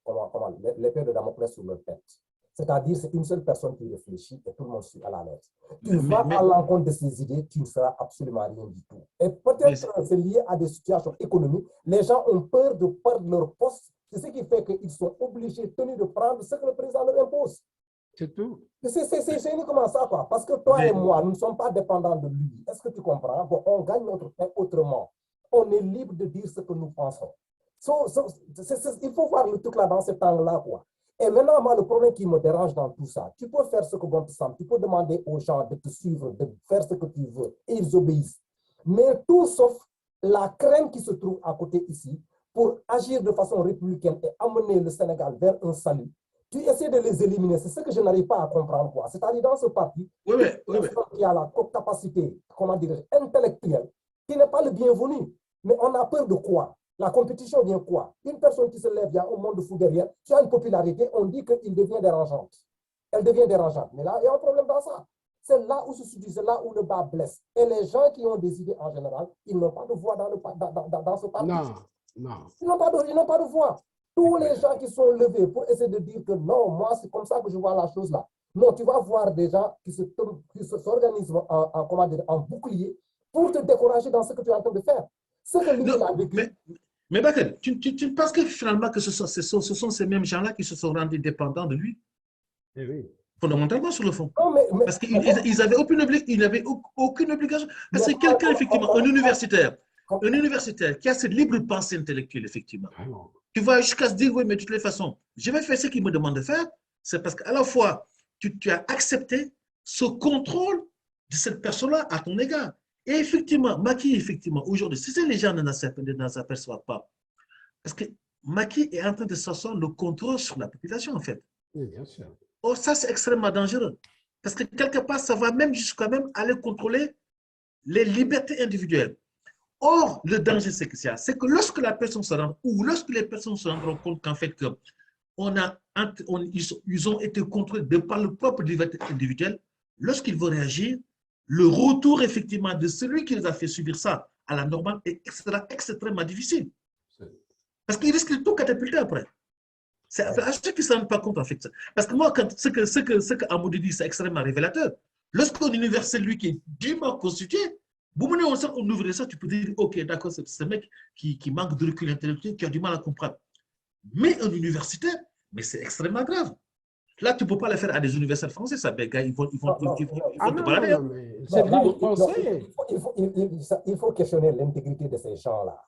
l'épée de Damoclès sur leur tête. C'est-à-dire, c'est une seule personne qui réfléchit et tout le monde suit à la lettre. Tu vas à l'encontre de ces idées, tu ne seras absolument rien du tout. Et peut-être que c'est lié à des situations économiques. Les gens ont peur de perdre leur poste. C'est ce qui fait qu'ils sont obligés, tenus de prendre ce que le président leur impose. C'est tout. C'est uniquement ça, quoi. Parce que toi et moi, nous ne sommes pas dépendants de lui. Est-ce que tu comprends? Bon, on gagne notre pain autrement. On est libre de dire ce que nous pensons. Il faut voir le truc là dans cet angle-là, quoi. Et maintenant, moi, le problème qui me dérange dans tout ça, tu peux faire ce que bon te semble, tu peux demander aux gens de te suivre, de faire ce que tu veux, et ils obéissent. Mais tout sauf la crainte qui se trouve à côté ici, pour agir de façon républicaine et amener le Sénégal vers un salut, tu essaies de les éliminer. C'est ce que je n'arrive pas à comprendre, quoi. C'est-à-dire dans ce parti, qui a la capacité, comment dire, intellectuelle, qui n'est pas le bienvenu. Mais on a peur de quoi? La compétition vient quoi? Une personne qui se lève, il y a un monde de fou derrière, tu as une popularité, on dit qu'il devient dérangeante. Elle devient dérangeante. Mais là, il y a un problème dans ça. C'est là où se situe, c'est là où le bas blesse. Et les gens qui ont des idées en général, ils n'ont pas de voix dans ce parti. Non. Ils n'ont pas de voix. Tous les gens qui sont levés pour essayer de dire que non, moi, c'est comme ça que je vois la chose là. Non, tu vas voir des gens qui s'organisent en bouclier pour te décourager dans ce que tu es en train de faire. Ce que lui a vécu. Mais Bakary, tu penses que finalement que ce sont ces mêmes gens-là qui se sont rendus dépendants de lui? Eh oui. Fondamentalement sur le fond. Non, parce qu'ils n'avaient aucune obligation. Parce que quelqu'un, effectivement, un universitaire qui a cette libre pensée intellectuelle, effectivement, tu vas jusqu'à se dire, oui, mais de toutes les façons, je vais faire ce qu'il me demande de faire, c'est parce qu'à la fois, tu as accepté ce contrôle de cette personne-là à ton égard. Et effectivement, Macky, effectivement, aujourd'hui, si les gens ne s'aperçoivent pas, parce que Macky est en train de s'asseoir le contrôle sur la population, en fait. Oui, bien sûr. Oh, ça, c'est extrêmement dangereux. Parce que quelque part, ça va même jusqu'à même aller contrôler les libertés individuelles. Or, le danger, c'est que lorsque la personne se rend, ou lorsque les personnes se rendront compte qu'en fait, ils ont été contrôlés de par leur propre liberté individuelle, lorsqu'ils vont réagir, le retour, effectivement, de celui qui les a fait subir ça à la normale sera extrêmement difficile. Parce qu'il risque de tout catapulter après. C'est à ceux qui ne se rendent pas compte, en fait. Parce que moi, ce que Amadou dit, c'est extrêmement révélateur. Lorsqu'un universitaire, lui, qui est dûment constitué, vous menez on ouvre ça, tu peux dire, OK, d'accord, c'est ce mec qui manque de recul intellectuel, qui a du mal à comprendre. Mais un universitaire, mais c'est extrêmement grave. Là, tu ne peux pas le faire à des universitaires français, ça, les gars, ils vont te balader. C'est libre français. Il faut questionner l'intégrité de ces gens-là.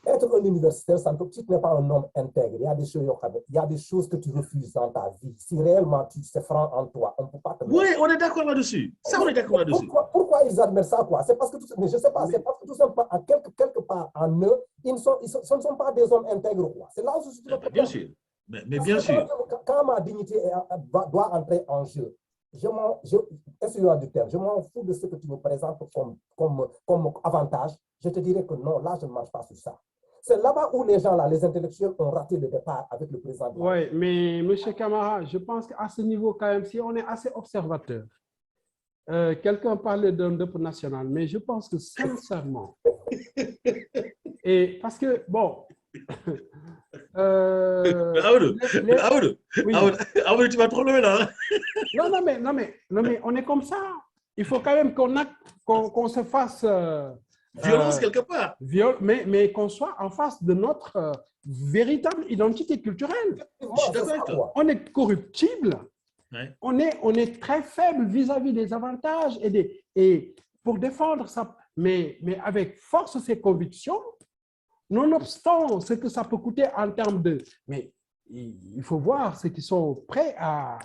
Être un universitaire, ça ne n'est pas un homme intègre. Il y a des choses que tu refuses dans ta vie. Si réellement c'est franc en toi, on ne peut pas te mettre. Oui, on est d'accord là-dessus. Ça, on est d'accord là-dessus. Pourquoi ils admettent ça, quoi? C'est parce que, mais je ne sais pas, c'est parce que tout simplement, quelque part en eux, ce ne sont pas des hommes intègres, quoi. C'est là où je suis. Bien sûr. Mais bien sûr. Quand ma dignité doit entrer en jeu, excusez-moi du terme, je m'en fous de ce que tu me présentes comme avantage. Je te dirais que non, là, je ne marche pas sur ça. C'est là-bas où les gens, là, les intellectuels, ont raté le départ avec le président. Oui, mais M. Camara, je pense qu'à ce niveau, quand même, si on est assez observateur, quelqu'un parlait d'un deuil national, mais je pense que sincèrement, et parce que, bon, Amadou, tu vas trop loin là. Non, mais on est comme ça. Il faut quand même qu'on se fasse violence quelque part. Mais qu'on soit en face de notre véritable identité culturelle. On est corruptible. Ouais. On est très faible vis-à-vis des avantages et pour défendre ça, mais avec force ses convictions, nonobstant ce que ça peut coûter en termes de... Mais il faut voir ceux qui sont prêts à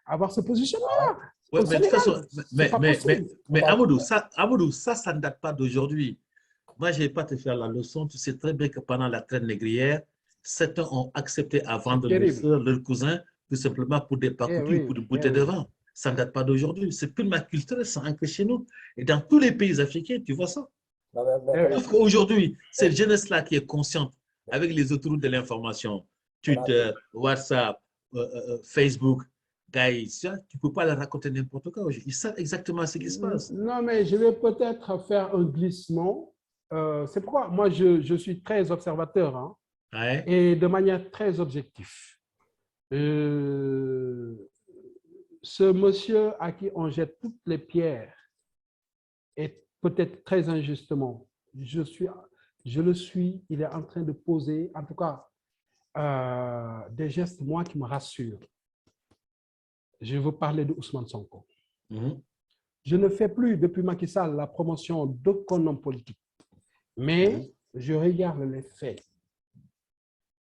avoir ce positionnement-là. Ouais, mais de toute façon, mais Amadou, ça ne date pas d'aujourd'hui. Moi, je ne vais pas te faire la leçon. Tu sais très bien que pendant la traite négrière, certains ont accepté à vendre leurs soeurs, leurs cousins, tout simplement pour des pacotilles, pour des bouteilles de vin. Ça ne date pas d'aujourd'hui. C'est purement culturel, c'est ancré chez nous. Et dans tous les pays africains, tu vois ça. Sauf qu'aujourd'hui, cette jeunesse-là qui est consciente avec les autoroutes de l'information, Twitter, WhatsApp, Facebook, guys, tu ne peux pas leur raconter n'importe quoi. Ils savent exactement ce qui se passe. Non, mais je vais peut-être faire un glissement. C'est pourquoi moi, je suis très observateur hein, et de manière très objective. Ce monsieur à qui on jette toutes les pierres est peut-être très injustement. Je le suis, il est en train de poser, en tout cas, des gestes, moi, qui me rassurent. Je veux parler de Ousmane Sonko. Je ne fais plus, depuis Macky Sall, la promotion d'aucun homme politique. Mais je regarde les faits.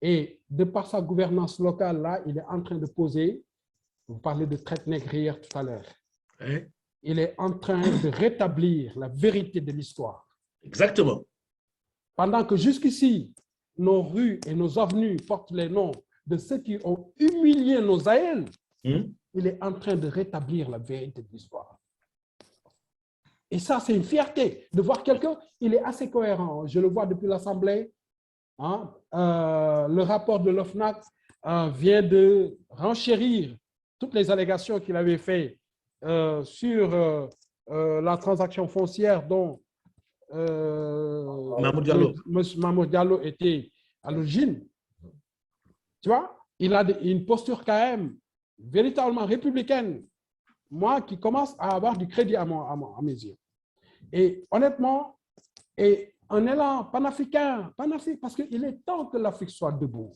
Et de par sa gouvernance locale, là, il est en train de poser, vous parlez de traite négrière tout à l'heure, il est en train de rétablir la vérité de l'histoire. Exactement. Pendant que jusqu'ici, nos rues et nos avenues portent les noms de ceux qui ont humilié nos aïeux, il est en train de rétablir la vérité de l'histoire. Et ça, c'est une fierté de voir quelqu'un, il est assez cohérent. Je le vois depuis l'Assemblée. Hein, le rapport de l'OFNAC vient de renchérir toutes les allégations qu'il avait faites sur la transaction foncière dont Mamour Diallo était à l'origine. Tu vois, il a une posture quand même véritablement républicaine, moi qui commence à avoir du crédit à mes yeux. Et honnêtement, et un élan panafricain, parce qu'il est temps que l'Afrique soit debout.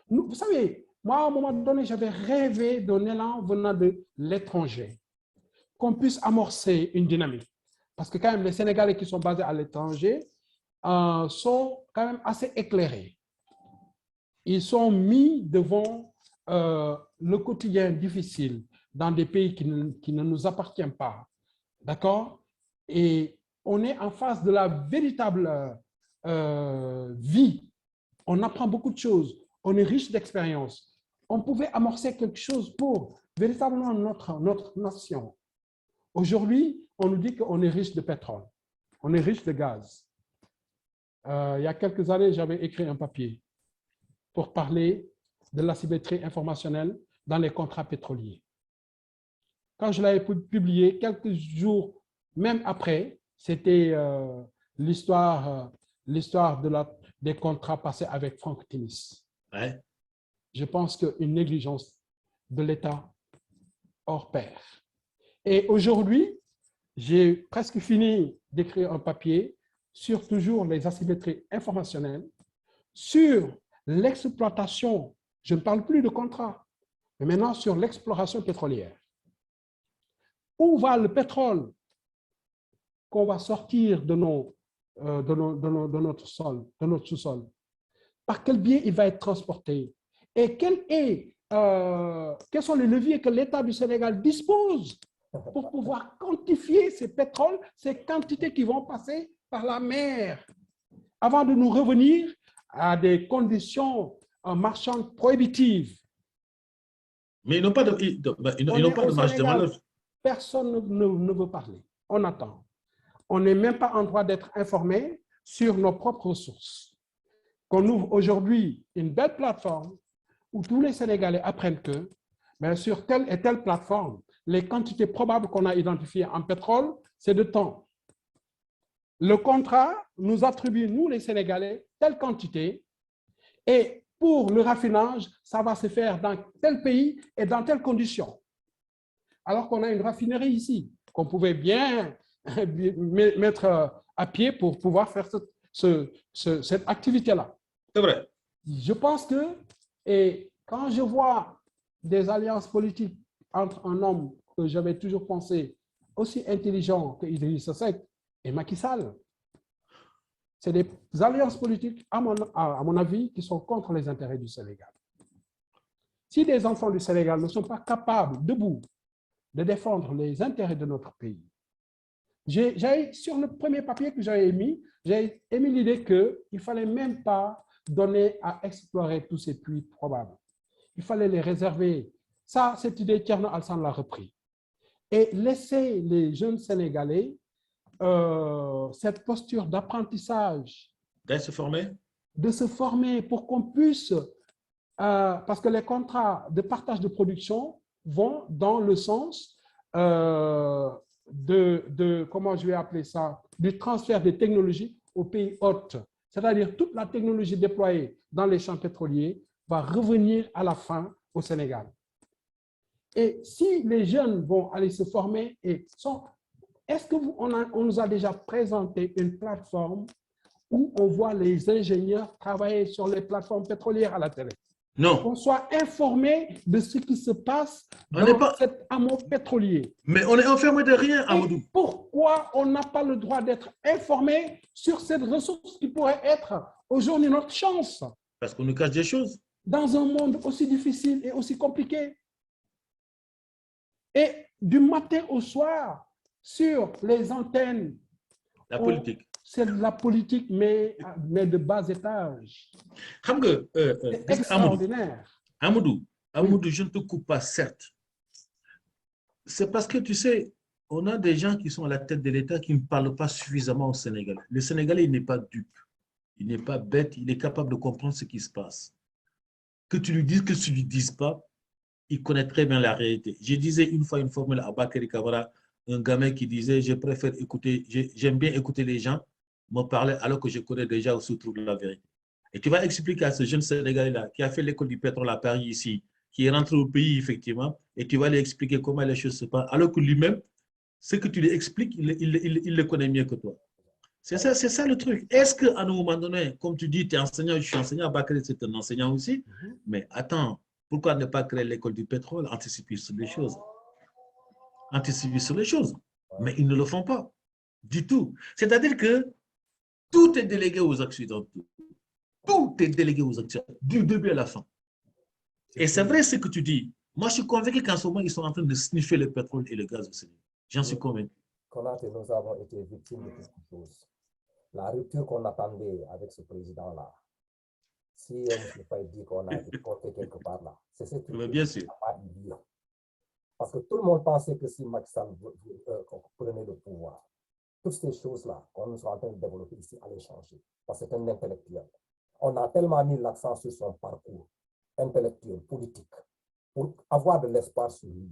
Vous savez, moi, à un moment donné, j'avais rêvé d'un élan venant de l'étranger, qu'on puisse amorcer une dynamique. Parce que quand même, les Sénégalais qui sont basés à l'étranger sont quand même assez éclairés. Ils sont mis devant le quotidien difficile dans des pays qui ne nous appartiennent pas. D'accord? Et on est en face de la véritable vie. On apprend beaucoup de choses. On est riche d'expérience. On pouvait amorcer quelque chose pour véritablement notre nation. Aujourd'hui, on nous dit qu'on est riche de pétrole. On est riche de gaz. Il y a quelques années, j'avais écrit un papier pour parler de l'asymétrie informationnelle dans les contrats pétroliers. Quand je l'avais publié, quelques jours même après, c'était l'histoire des contrats passés avec Franck Timis. Je pense qu'une négligence de l'État hors pair. Et aujourd'hui, j'ai presque fini d'écrire un papier sur toujours les asymétries informationnelles, sur l'exploitation, je ne parle plus de contrat, mais maintenant sur l'exploration pétrolière. Où va le pétrole qu'on va sortir de notre sous-sol? Par quel biais il va être transporté? Et quels sont les leviers que l'État du Sénégal dispose pour pouvoir quantifier ces pétroles, ces quantités qui vont passer par la mer, avant de nous revenir à des conditions marchandes prohibitives? Mais ils n'ont pas de marge de manœuvre. Personne ne veut parler. On attend. On n'est même pas en droit d'être informé sur nos propres ressources. qu'on ouvre aujourd'hui une belle plateforme où tous les Sénégalais apprennent que, mais sur telle et telle plateforme, les quantités probables qu'on a identifiées en pétrole, c'est de temps. Le contrat nous attribue, nous les Sénégalais, telle quantité et pour le raffinage, ça va se faire dans tel pays et dans telles conditions. Alors qu'on a une raffinerie ici, qu'on pouvait bien mettre à pied pour pouvoir faire cette activité-là. C'est vrai. Je pense que, et quand je vois des alliances politiques entre un homme que j'avais toujours pensé aussi intelligent que Idrissa Seck et Macky Sall, c'est des alliances politiques, à mon avis, qui sont contre les intérêts du Sénégal. Si les enfants du Sénégal ne sont pas capables, debout, de défendre les intérêts de notre pays, sur le premier papier que j'ai émis l'idée qu'il ne fallait même pas donner à explorer tous ces puits probables. Il fallait les réserver. Ça, cette idée, Thierno Alassane l'a repris. Et laisser les jeunes Sénégalais cette posture d'apprentissage. De se former pour qu'on puisse, parce que les contrats de partage de production vont dans le sens comment je vais appeler ça, du transfert des technologies aux pays hôtes. C'est-à-dire toute la technologie déployée dans les champs pétroliers va revenir à la fin au Sénégal. Et si les jeunes vont aller se former et sont... Est-ce qu'on nous a déjà présenté une plateforme où on voit les ingénieurs travailler sur les plateformes pétrolières à la télé? Non. Qu'on soit informé de ce qui se passe dans cet hameau pétrolier. Mais on est enfermé de rien, Amadou. Et pourquoi on n'a pas le droit d'être informé sur cette ressource qui pourrait être aujourd'hui notre chance? Parce qu'on nous cache des choses. Dans un monde aussi difficile et aussi compliqué. Et du matin au soir, sur les antennes. La politique. C'est la politique, mais de bas étage. C'est extraordinaire. Amadou, je ne te coupe pas, certes. C'est parce que, tu sais, on a des gens qui sont à la tête de l'État qui ne parlent pas suffisamment au Sénégalais. Le Sénégalais, il n'est pas dupe, il n'est pas bête, il est capable de comprendre ce qui se passe. Que tu lui dises, que tu ne lui dises pas, il connaît très bien la réalité. Je disais une fois une formule à Bakary Kavara, un gamin qui disait, je préfère écouter, j'aime bien écouter les gens me parler alors que je connais déjà où se trouve la vérité. Et tu vas expliquer à ce jeune Sénégalais-là qui a fait l'école du pétrole à Paris ici, qui est rentré au pays effectivement, et tu vas lui expliquer comment les choses se passent, alors que lui-même, ce que tu lui expliques, il le connaît mieux que toi. C'est ça le truc. Est-ce qu'à un moment donné, comme tu dis, tu es enseignant, je suis enseignant, Bakary c'est un enseignant aussi, mais attends, pourquoi ne pas créer l'école du pétrole, anticiper sur les choses? Anticiper sur les choses. Mais ils ne le font pas du tout. C'est-à-dire que tout est délégué aux Occidentaux. Tout est délégué aux Occidentaux, du début à la fin. Et c'est vrai ce que tu dis. Moi, je suis convaincu qu'en ce moment, ils sont en train de sniffer le pétrole et le gaz au Sénégal. J'en suis convaincu. Konaté, nous avons été victimes de quelque chose. La rupture qu'on attendait avec ce président-là, si on ne peut pas dire qu'on a été porté quelque part là, c'est cette rupture bien sûr. qui n'a pas eu lieu. Parce que tout le monde pensait que si Macky Sall prenait le pouvoir, toutes ces choses-là qu'on nous est en train de développer ici allaient changer. Parce que c'est un intellectuel. On a tellement mis l'accent sur son parcours intellectuel, politique, pour avoir de l'espoir sur lui.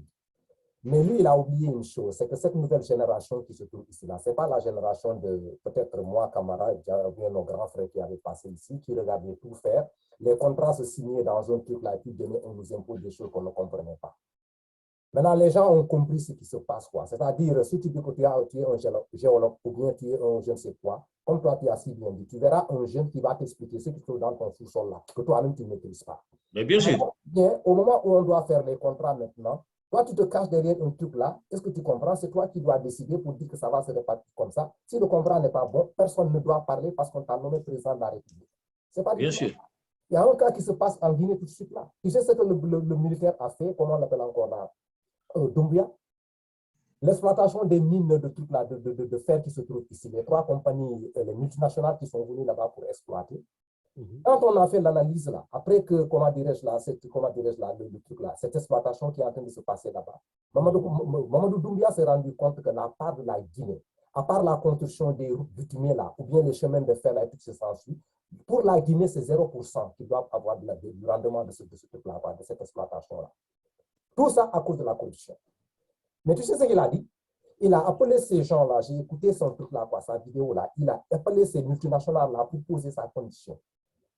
Mais lui, il a oublié une chose, c'est que cette nouvelle génération qui se trouve ici, là, ce n'est pas la génération de peut-être moi, camarade, ou bien nos grands frères qui avaient passé ici, qui regardaient tout faire. Les contrats se signaient dans un truc là, et puis demain, on nous impose des choses qu'on ne comprenait pas. Maintenant, les gens ont compris ce qui se passe, quoi. C'est-à-dire, si tu dis que tu es un géologue ou bien tu es un je ne sais quoi, comme toi, tu as si bien dit, tu verras un jeune qui va t'expliquer ce qui se trouve dans ton sous-sol là, que toi-même, tu ne maîtrises pas. Mais bien sûr. Bien, au moment où on doit faire les contrats maintenant, toi, tu te caches derrière un truc là. Est-ce que tu comprends? C'est toi qui dois décider pour dire que ça va se répartir comme ça. Si le contrat n'est pas bon, personne ne doit parler parce qu'on t'a nommé président de la République. C'est pas bien sûr. Il y a un cas qui se passe en Guinée tout de suite là. Tu sais ce que le militaire a fait, comment on l'appelle encore là? Doumbia, l'exploitation des mines de trucs là, de fer qui se trouvent ici, les trois compagnies, les multinationales qui sont venues là-bas pour exploiter. Quand on a fait l'analyse là, après que, comment dirais-je là, le truc là, cette exploitation qui est en train de se passer là-bas, Mamadou Doumbia s'est rendu compte que la part de la Guinée à part la construction des routes bitumées là, ou bien les chemins de fer là, et tout ce s'ensuit, pour la Guinée, c'est 0% qui doivent avoir du rendement de ce truc-là, de cette exploitation-là. Tout ça à cause de la corruption. Mais tu sais ce qu'il a dit? Il a appelé ces gens-là, j'ai écouté son truc-là, sa vidéo-là, il a appelé ces multinationales-là pour poser sa condition.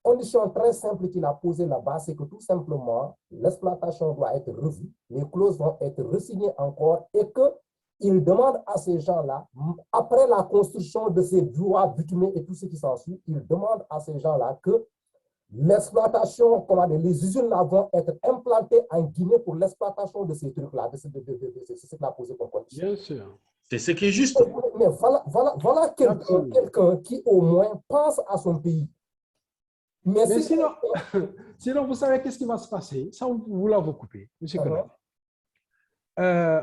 Condition très simple qu'il a posée là-bas, c'est que tout simplement, l'exploitation doit être revue, les clauses vont être resignées encore et qu'il demande à ces gens-là, après la construction de ces voies bitumées et tout ce qui s'ensuit, il demande à ces gens-là que l'exploitation, les usines là vont être implantées en Guinée pour l'exploitation de ces trucs-là, de ce qu'il a posé comme condition. Bien sûr. C'est ce qui est juste. Mais voilà quelqu'un qui au moins pense à son pays. Mais sinon, sinon, vous savez qu'est-ce qui va se passer? Ça, vous l'avez coupé, M. Kamara.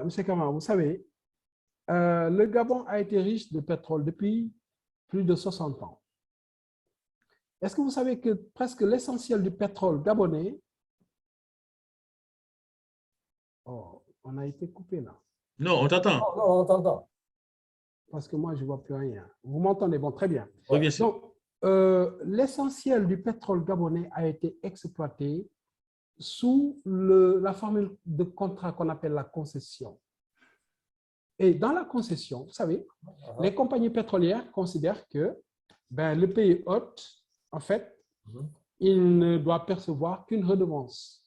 Monsieur Kamara, vous savez, le Gabon a été riche de pétrole depuis plus de 60 ans. Est-ce que vous savez que presque l'essentiel du pétrole gabonais... Oh, on a été coupé là. Non, on t'entend. Non, on t'entend. Parce que moi, je ne vois plus rien. Vous m'entendez? Bon, très bien. Oui, bien sûr. Donc, l'essentiel du pétrole gabonais a été exploité sous la formule de contrat qu'on appelle la concession. Et dans la concession, vous savez, les compagnies pétrolières considèrent que le pays hôte, en fait, il ne doit percevoir qu'une redevance.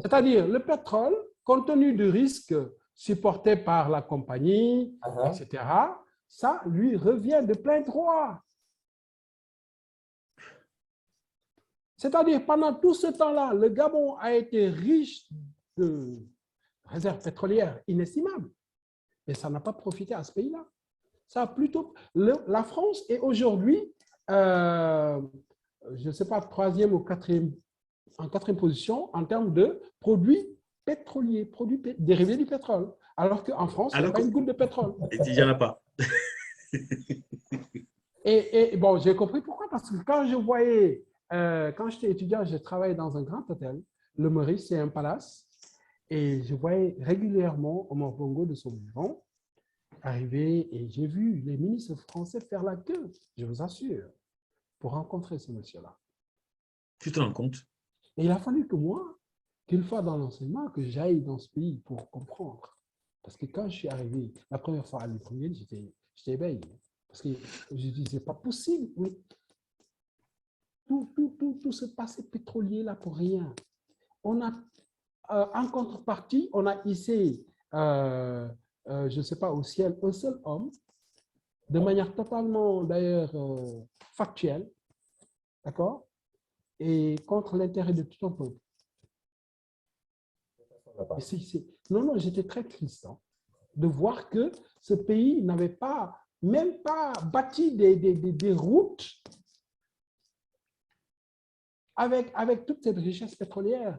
C'est-à-dire, le pétrole, compte tenu du risque supporté par la compagnie, etc., ça lui revient de plein droit. C'est-à-dire, pendant tout ce temps-là, le Gabon a été riche de réserves pétrolières inestimables, mais ça n'a pas profité à ce pays-là. Ça a plutôt... La France est aujourd'hui, je ne sais pas, troisième ou en quatrième position en termes de produits pétroliers, produits dérivés du pétrole. Alors qu'en France, il n'y a pas une goutte de pétrole. Il n'y en a pas. Et bon, j'ai compris pourquoi. Parce que quand je voyais, quand j'étais étudiant, je travaillais dans un grand hôtel. Le Maurice, c'est un palace. Et je voyais régulièrement Omar Bongo de son vivant arriver et j'ai vu les ministres français faire la queue, je vous assure, pour rencontrer ce monsieur-là. Tu te rends compte? Et il a fallu que moi, qu'une fois dans l'enseignement, que j'aille dans ce pays pour comprendre. Parce que quand je suis arrivé la première fois à Libreville, j'étais ébahi. Parce que je disais, c'est pas possible. Mais tout ce passé pétrolier là pour rien. On a, en contrepartie, on a hissé, je ne sais pas, au ciel, un seul homme, de manière totalement, d'ailleurs, factuelle, d'accord, et contre l'intérêt de tout un peuple. Non, j'étais très triste de voir que ce pays n'avait pas, même pas bâti des routes avec toute cette richesse pétrolière.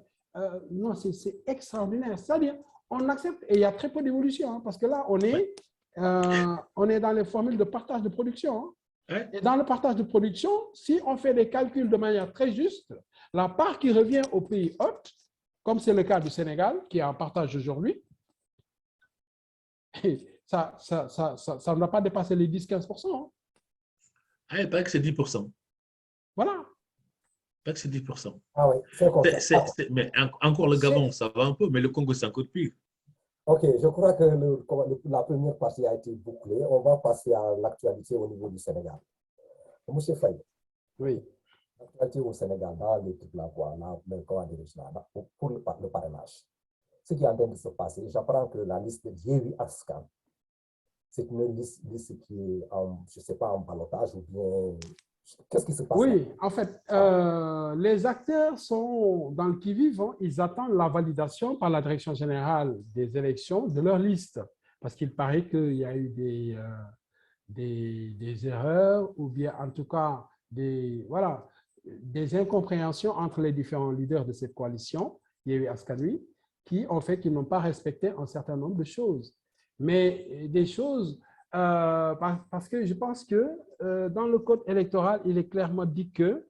Non, c'est extraordinaire. C'est-à-dire, on accepte, et il y a très peu d'évolution, parce que là, on est dans les formules de partage de production. Et dans le partage de production, si on fait des calculs de manière très juste, la part qui revient au pays hôte, comme c'est le cas du Sénégal, qui est en partage aujourd'hui, ça ne va pas dépasser les 10-15%. Il paraît que c'est 10%. Voilà. Pas que c'est 10%. Ah oui, c'est mais encore le Gabon, ça va un peu, mais le Congo, c'est encore pire. Ok, je crois que la première partie a été bouclée. On va passer à l'actualité au niveau du Sénégal. Monsieur Faye. Oui. L'actualité au Sénégal, dans le truc là, pour le parrainage. Ce qui est en train de se passer, j'apprends que la liste de Yewwi Askan, c'est une liste qui est, je ne sais pas, en ballottage ou bien... Qu'est-ce qui se passe? Oui, en fait, les acteurs sont dans le qui-vive, ils attendent la validation par la Direction générale des élections de leur liste, parce qu'il paraît qu'il y a eu des erreurs ou bien en tout cas des incompréhensions entre les différents leaders de cette coalition, Yewwi Askan Wi, qui ont fait qu'ils n'ont pas respecté un certain nombre de choses. Mais des choses... parce que je pense que dans le code électoral, il est clairement dit que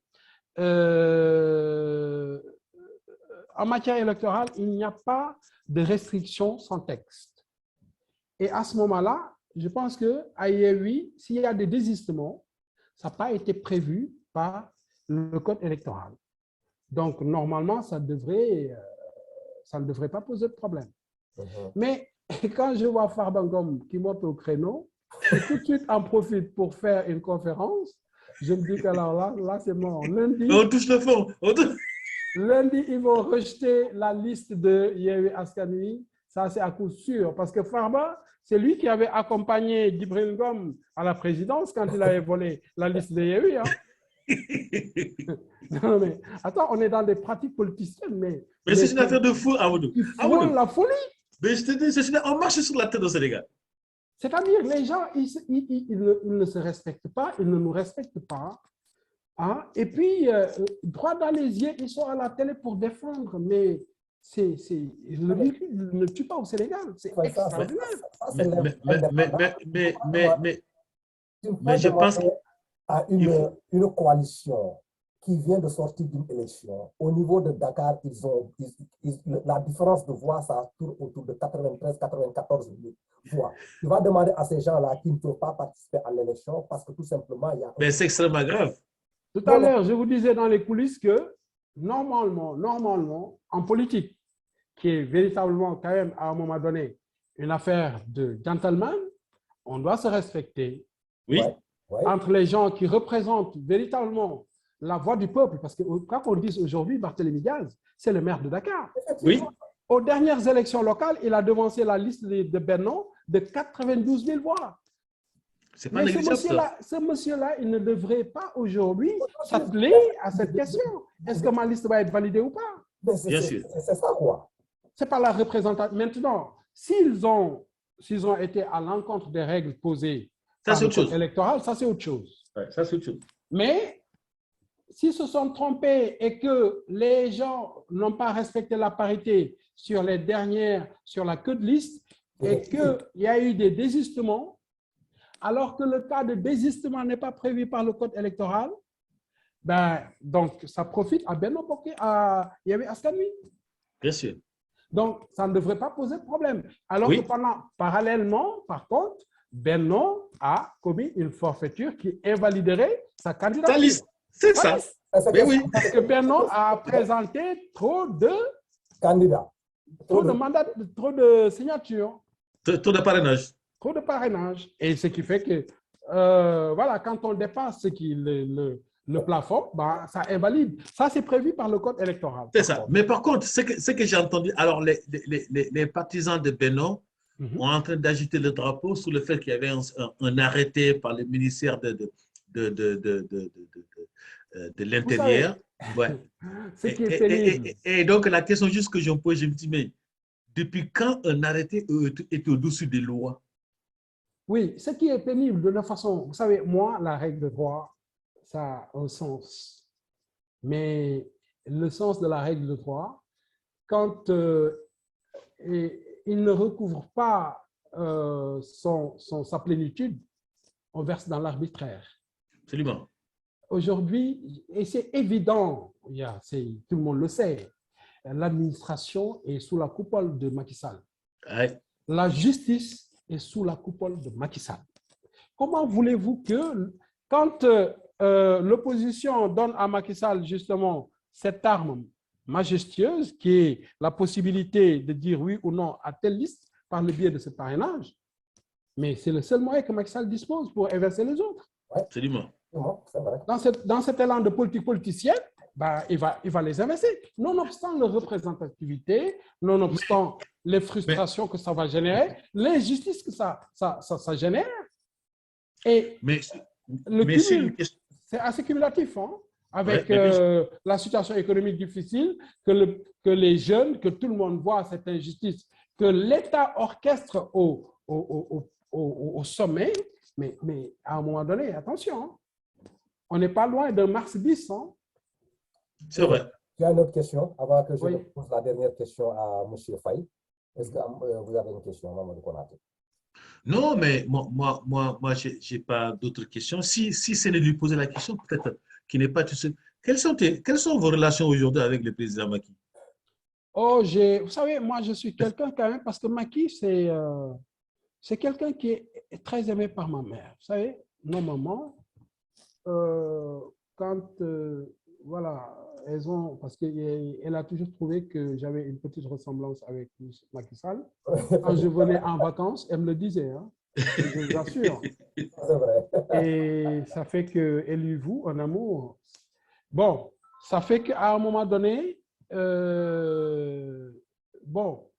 en matière électorale, il n'y a pas de restriction sans texte. Et à ce moment-là, je pense qu'à Yewwi, s'il y a des désistements, ça n'a pas été prévu par le code électoral. Donc, normalement, ça ne devrait pas poser de problème. Mais quand je vois Farba Ngom qui monte au créneau, et tout de suite en profite pour faire une conférence, je me dis que alors là c'est mort. Lundi, on touche le fond. Lundi, ils vont rejeter la liste de Yewwi Askan Wi. Ça, c'est à coup sûr. Parce que Farba, c'est lui qui avait accompagné Djibril Ngom à la présidence quand il avait volé la liste de Yewwi. Hein. Non, mais attends, on est dans des pratiques politiciennes, mais c'est une affaire de fou, Amadou. Ils font la folie. Mais je te dis, on marche sur la tête au Sénégal. C'est-à-dire, les gens, ils ne se respectent pas, ils ne nous respectent pas. Hein? Et puis, droit dans les yeux, ils sont à la télé pour défendre, mais le véhicule ne tue pas au Sénégal. C'est extraordinaire. Mais je pense à une coalition qui vient de sortir d'une élection. Au niveau de Dakar, la différence de voix, ça tourne autour de 93-94 voix. Tu vas demander à ces gens-là qui ne peuvent pas participer à l'élection parce que tout simplement, il y a... Mais c'est extrêmement grave. Tout à l'heure, je vous disais dans les coulisses que normalement, en politique, qui est véritablement quand même à un moment donné une affaire de gentleman, on doit se respecter. Oui. Entre les gens qui représentent véritablement la voix du peuple, parce que quoi qu'on dise aujourd'hui, Barthélémy Diaz, c'est le maire de Dakar. Oui. Aux dernières élections locales, il a devancé la liste de Benno de 92 000 voix. C'est pas négligeable. Ce monsieur-là, il ne devrait pas aujourd'hui s'atteler à cette question. Est-ce que ma liste va être validée ou pas? Bien sûr. C'est ça, quoi. C'est pas la représentation. Maintenant, s'ils ont été à l'encontre des règles posées par le code électoral, ça c'est autre chose. Ouais, ça c'est autre chose. Mais s'ils se sont trompés et que les gens n'ont pas respecté la parité sur la queue de liste et qu'il y a eu des désistements, alors que le cas de désistement n'est pas prévu par le code électoral, donc ça profite à Benno Bokk Yewwi Askan Wi. Bien sûr. Donc, ça ne devrait pas poser de problème. Alors que parallèlement, par contre, Benno a commis une forfaiture qui invaliderait sa candidature. C'est ça. Mais oui. Parce que Benno a présenté trop de candidats, trop de mandats, trop de signatures. Trop de parrainage. Trop de parrainage. Et ce qui fait que, voilà, quand on dépasse le plafond, ça invalide. Ça, c'est prévu par le code électoral. C'est ça. Mais par contre, ce que j'ai entendu, alors les partisans de Benno ont en train d'agiter le drapeau sur le fait qu'il y avait un arrêté par le ministère de l'Intérieur. Ouais. Ce qui est pénible. Et donc, la question juste que je me pose, je me dis, mais depuis quand un arrêté est au-dessus des lois? Oui, ce qui est pénible de toute façon, vous savez, moi, la règle de droit, ça a un sens. Mais le sens de la règle de droit, quand il ne recouvre pas sa plénitude, on verse dans l'arbitraire. Absolument. Aujourd'hui, et c'est évident, tout le monde le sait, l'administration est sous la coupole de Macky Sall. Ouais. La justice est sous la coupole de Macky Sall. Comment voulez-vous que, quand l'opposition donne à Macky Sall justement cette arme majestueuse qui est la possibilité de dire oui ou non à telle liste par le biais de ce parrainage, mais c'est le seul moyen que Macky Sall dispose pour inverser les autres. Absolument. Dans cet élan de politique politicienne, il va les inverser. Nonobstant leur représentativité, nonobstant les frustrations que ça va générer, l'injustice que ça génère. Et c'est assez cumulatif, hein, avec la situation économique difficile, que les jeunes, que tout le monde voit cette injustice, que l'État orchestre au sommet, mais à un moment donné, attention, hein, on n'est pas loin d'un Mars bis. Hein. C'est vrai. Il y a une autre question avant que je pose la dernière question à M. Faye. Est-ce que vous avez une question, Mamadou Konaté? Non, mais moi je n'ai pas d'autres questions. Si c'est de lui poser la question, peut-être qu'il n'est pas tout seul. Quelles sont vos relations aujourd'hui avec le président Macky? Vous savez, moi, je suis quelqu'un quand même, parce que Macky, c'est quelqu'un qui est très aimé par ma mère. Vous savez, normalement, quand, voilà, elles ont, parce qu'elle a toujours trouvé que j'avais une petite ressemblance avec Macky Sall. Quand je venais en vacances, elle me le disait, hein, je vous assure. C'est vrai. Et ça fait qu'elle lui voue un amour. Bon, ça fait qu'à un moment donné, bon,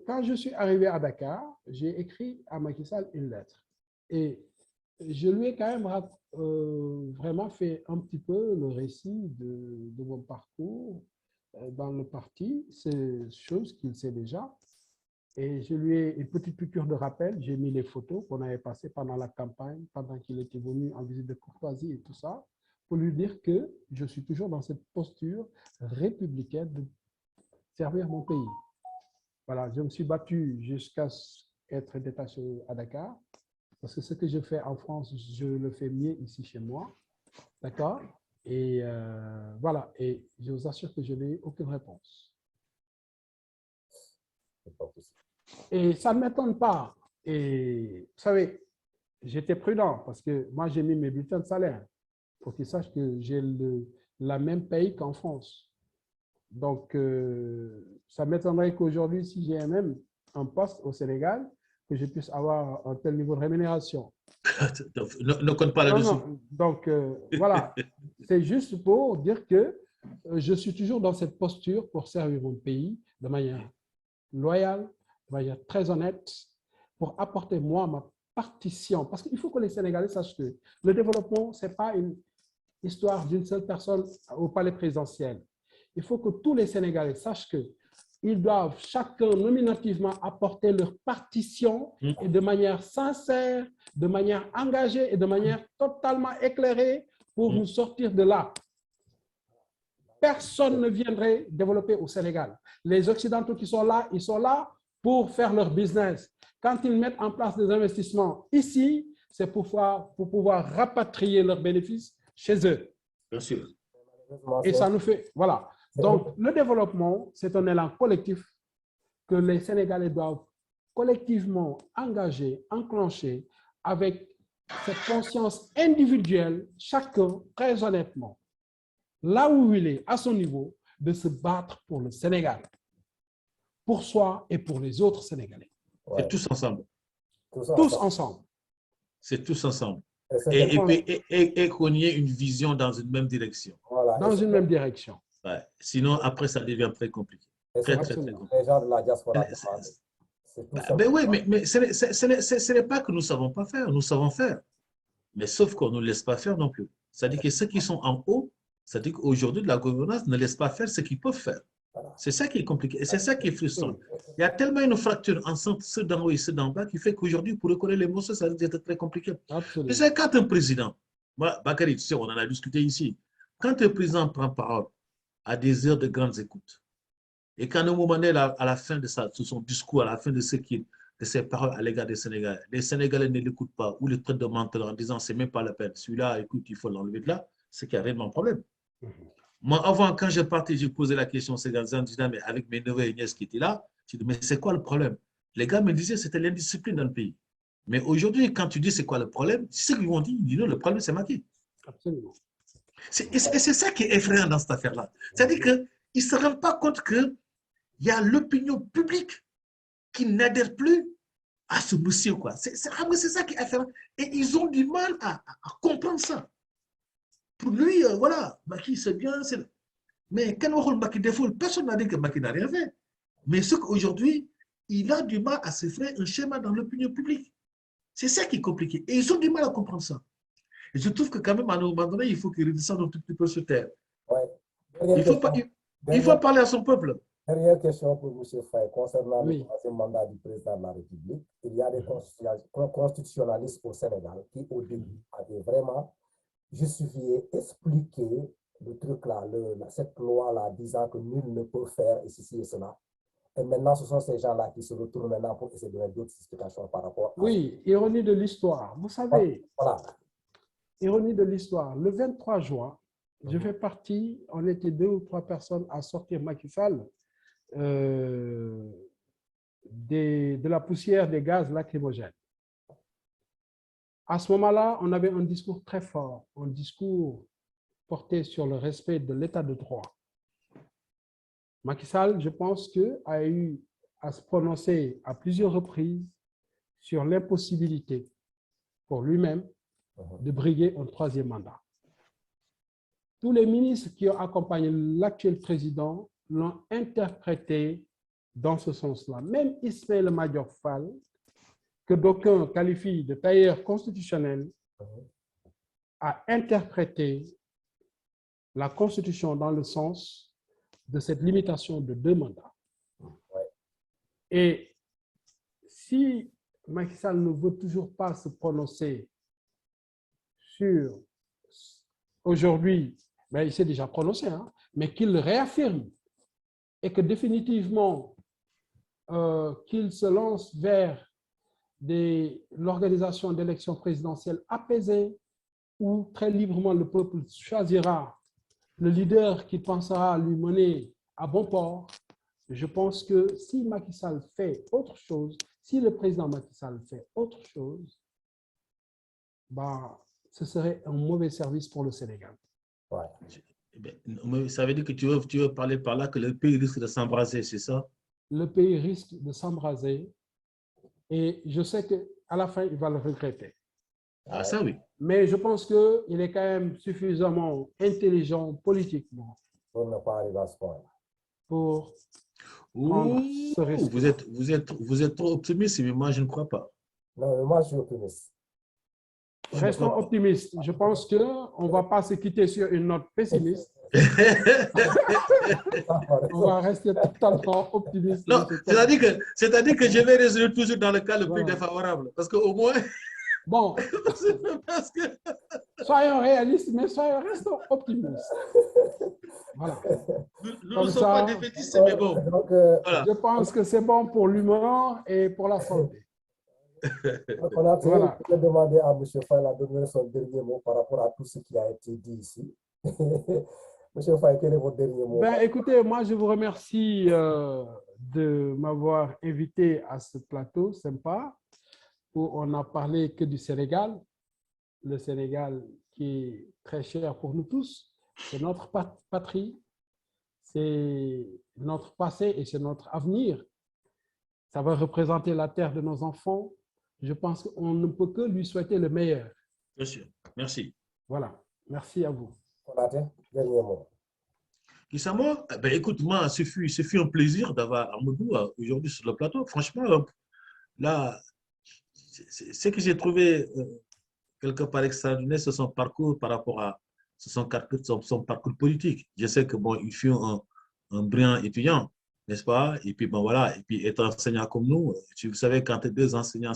quand je suis arrivé à Dakar, j'ai écrit à Macky Sall une lettre. Et je lui ai quand même vraiment fait un petit peu le récit de mon parcours dans le parti. C'est chose qu'il sait déjà. Et je lui ai une petite piqûre de rappel. J'ai mis les photos qu'on avait passées pendant la campagne, pendant qu'il était venu en visite de courtoisie et tout ça, pour lui dire que je suis toujours dans cette posture républicaine de servir mon pays. Voilà, je me suis battu jusqu'à être détaché à Dakar, parce que ce que je fais en France, je le fais mieux ici chez moi. D'accord? Et voilà, et je vous assure que je n'ai aucune réponse. Et ça ne m'étonne pas. Et vous savez, j'étais prudent parce que moi, j'ai mis mes bulletins de salaire pour qu'ils sachent que j'ai la même paye qu'en France. Donc, ça m'étonnerait qu'aujourd'hui, si j'ai même un poste au Sénégal, que je puisse avoir un tel niveau de rémunération. Ne compte pas là-dessus. Donc, voilà, c'est juste pour dire que je suis toujours dans cette posture pour servir mon pays de manière loyale, de manière très honnête, pour apporter moi ma partition. Parce qu'il faut que les Sénégalais sachent que le développement, ce n'est pas une histoire d'une seule personne au palais présidentiel. Il faut que tous les Sénégalais sachent qu'ils doivent chacun nominativement apporter leur partition et de manière sincère, de manière engagée et de manière totalement éclairée pour nous sortir de là. Personne ne viendrait développer au Sénégal. Les Occidentaux qui sont là, ils sont là pour faire leur business. Quand ils mettent en place des investissements ici, c'est pour pouvoir rapatrier leurs bénéfices chez eux. Bien sûr. Et ça nous fait, voilà. Donc, le développement, c'est un élan collectif que les Sénégalais doivent collectivement engager, enclencher avec cette conscience individuelle, chacun, très honnêtement, là où il est, à son niveau, de se battre pour le Sénégal, pour soi et pour les autres Sénégalais. Ouais. Et tous ensemble. Tous ensemble. C'est tous ensemble. Et qu'on y ait une vision dans une même direction. Voilà. Dans une même direction. Ouais. Sinon, après, ça devient très compliqué. Très compliqué. Les gens de la diaspora. Ben oui, mais ce n'est pas que nous ne savons pas faire. Nous savons faire. Mais sauf qu'on ne nous laisse pas faire non plus. C'est-à-dire que ceux qui sont en haut, c'est-à-dire qu'aujourd'hui, la gouvernance ne laisse pas faire ce qu'ils peuvent faire. C'est ça qui est compliqué. Et c'est ça qui est frustrant. Il y a tellement une fracture entre ceux d'en haut et ceux d'en bas qui fait qu'aujourd'hui, pour reconnaître les morceaux, ça risque d'être très compliqué. Absolument. C'est quand un président, moi, Bakary, tu sais, on en a discuté ici, quand un président prend parole à des heures de grandes écoutes, et qu'à un moment donné, à la fin de son discours, à la fin de ses paroles à l'égard des Sénégalais, les Sénégalais ne l'écoutent pas ou le traitent de menteur en disant c'est même pas la peine, celui-là, écoute, il faut l'enlever de là, c'est qu'il y a réellement un problème. Moi, avant, quand je partais, j'ai posé la question à ces gars en disant, mais avec mes neveux et nièces qui étaient là, j'ai dit, mais c'est quoi le problème? Les gars me disaient c'était l'indiscipline dans le pays. Mais aujourd'hui, quand tu dis c'est quoi le problème, c'est ce qu'ils vont dire, ils disent non, le problème c'est Macky. Absolument. Et c'est ça qui est effrayant dans cette affaire-là. C'est-à-dire qu'ils ne se rendent pas compte qu'il y a l'opinion publique qui n'adhère plus à ce monsieur. C'est ça qui est effrayant. Et ils ont du mal à comprendre ça. Pour lui, voilà, Macky, c'est bien. Mais quand on Macky défaut, personne n'a dit que Macky n'a rien fait. Mais ce qu'aujourd'hui, il a du mal à se faire un schéma dans l'opinion publique. C'est ça qui est compliqué. Et ils ont du mal à comprendre ça. Et je trouve que quand même, à un moment donné, il faut qu'il redescende un tout petit peu sur terre. Ouais. Il faut parler à son peuple. Dernière question pour M. Faye concernant le troisième mandat du président de la République. Il y a des constitutionnalistes au Sénégal qui, au début, avaient vraiment justifié, expliqué le truc-là, cette loi-là, disant que nul ne peut faire et ceci et cela. Et maintenant, ce sont ces gens-là qui se retournent maintenant pour essayer de donner d'autres explications par rapport à... Oui, ironie de l'histoire. Vous savez, voilà. Ironie de l'histoire, le 23 juin, je fais partie, on était 2 ou 3 personnes à sortir Macky Sall de la poussière des gaz lacrymogènes. À ce moment-là, on avait un discours très fort, un discours porté sur le respect de l'état de droit. Macky Sall, je pense a eu à se prononcer à plusieurs reprises sur l'impossibilité pour lui-même de briguer un troisième mandat. Tous les ministres qui ont accompagné l'actuel président l'ont interprété dans ce sens-là. Même Ismaël Madior Fall, que d'aucuns qualifient de tailleur constitutionnel, a interprété la Constitution dans le sens de cette limitation de 2 mandats. Et si Macky Sall ne veut toujours pas se prononcer sur aujourd'hui, ben il s'est déjà prononcé, hein, mais qu'il le réaffirme et que définitivement qu'il se lance vers l'organisation d'élections présidentielles apaisées où très librement le peuple choisira le leader qui pensera lui mener à bon port. Je pense que si Macky Sall fait autre chose, si le président Macky Sall fait autre chose, bah, ce serait un mauvais service pour le Sénégal. Ouais. Ça veut dire que tu veux parler par là que le pays risque de s'embraser, c'est ça? Le pays risque de s'embraser et je sais qu'à la fin, il va le regretter. Ah, ça oui. Mais je pense qu'il est quand même suffisamment intelligent politiquement pour ne pas arriver à ce point. Pour prendre ce risque. Vous êtes trop optimiste, mais moi, je ne crois pas. Non, mais moi, je suis optimiste. Restons optimistes. Je pense qu'on ne va pas se quitter sur une note pessimiste. On va rester totalement optimiste. Non, c'est-à-dire que je vais résoudre toujours dans le cas le plus défavorable. Parce qu'au moins... Bon, soyons réalistes, mais restons optimistes. Voilà. Nous ne sommes pas défaitistes, mais bon. Donc, voilà. Je pense que c'est bon pour l'humour et pour la santé. On a demandé à M. Faye de donner son dernier mot par rapport à tout ce qui a été dit ici. M. Faye, quel est votre dernier mot? Ben, écoutez, moi, je vous remercie de m'avoir invité à ce plateau sympa où on n'a parlé que du Sénégal. Le Sénégal qui est très cher pour nous tous. C'est notre patrie, c'est notre passé et c'est notre avenir. Ça va représenter la terre de nos enfants. Je pense qu'on ne peut que lui souhaiter le meilleur. Bien sûr. Merci. Voilà. Merci à vous. Dernier mot. Kissamo, ben écoute, moi, ce fut un plaisir d'avoir Amadou aujourd'hui sur le plateau. Franchement, là, ce que j'ai trouvé quelque part extraordinaire, c'est son parcours par rapport à son parcours politique. Je sais que bon, il fut un brillant étudiant, n'est-ce pas? Et puis bon voilà, et puis être enseignant comme nous, vous savez, quand deux enseignants,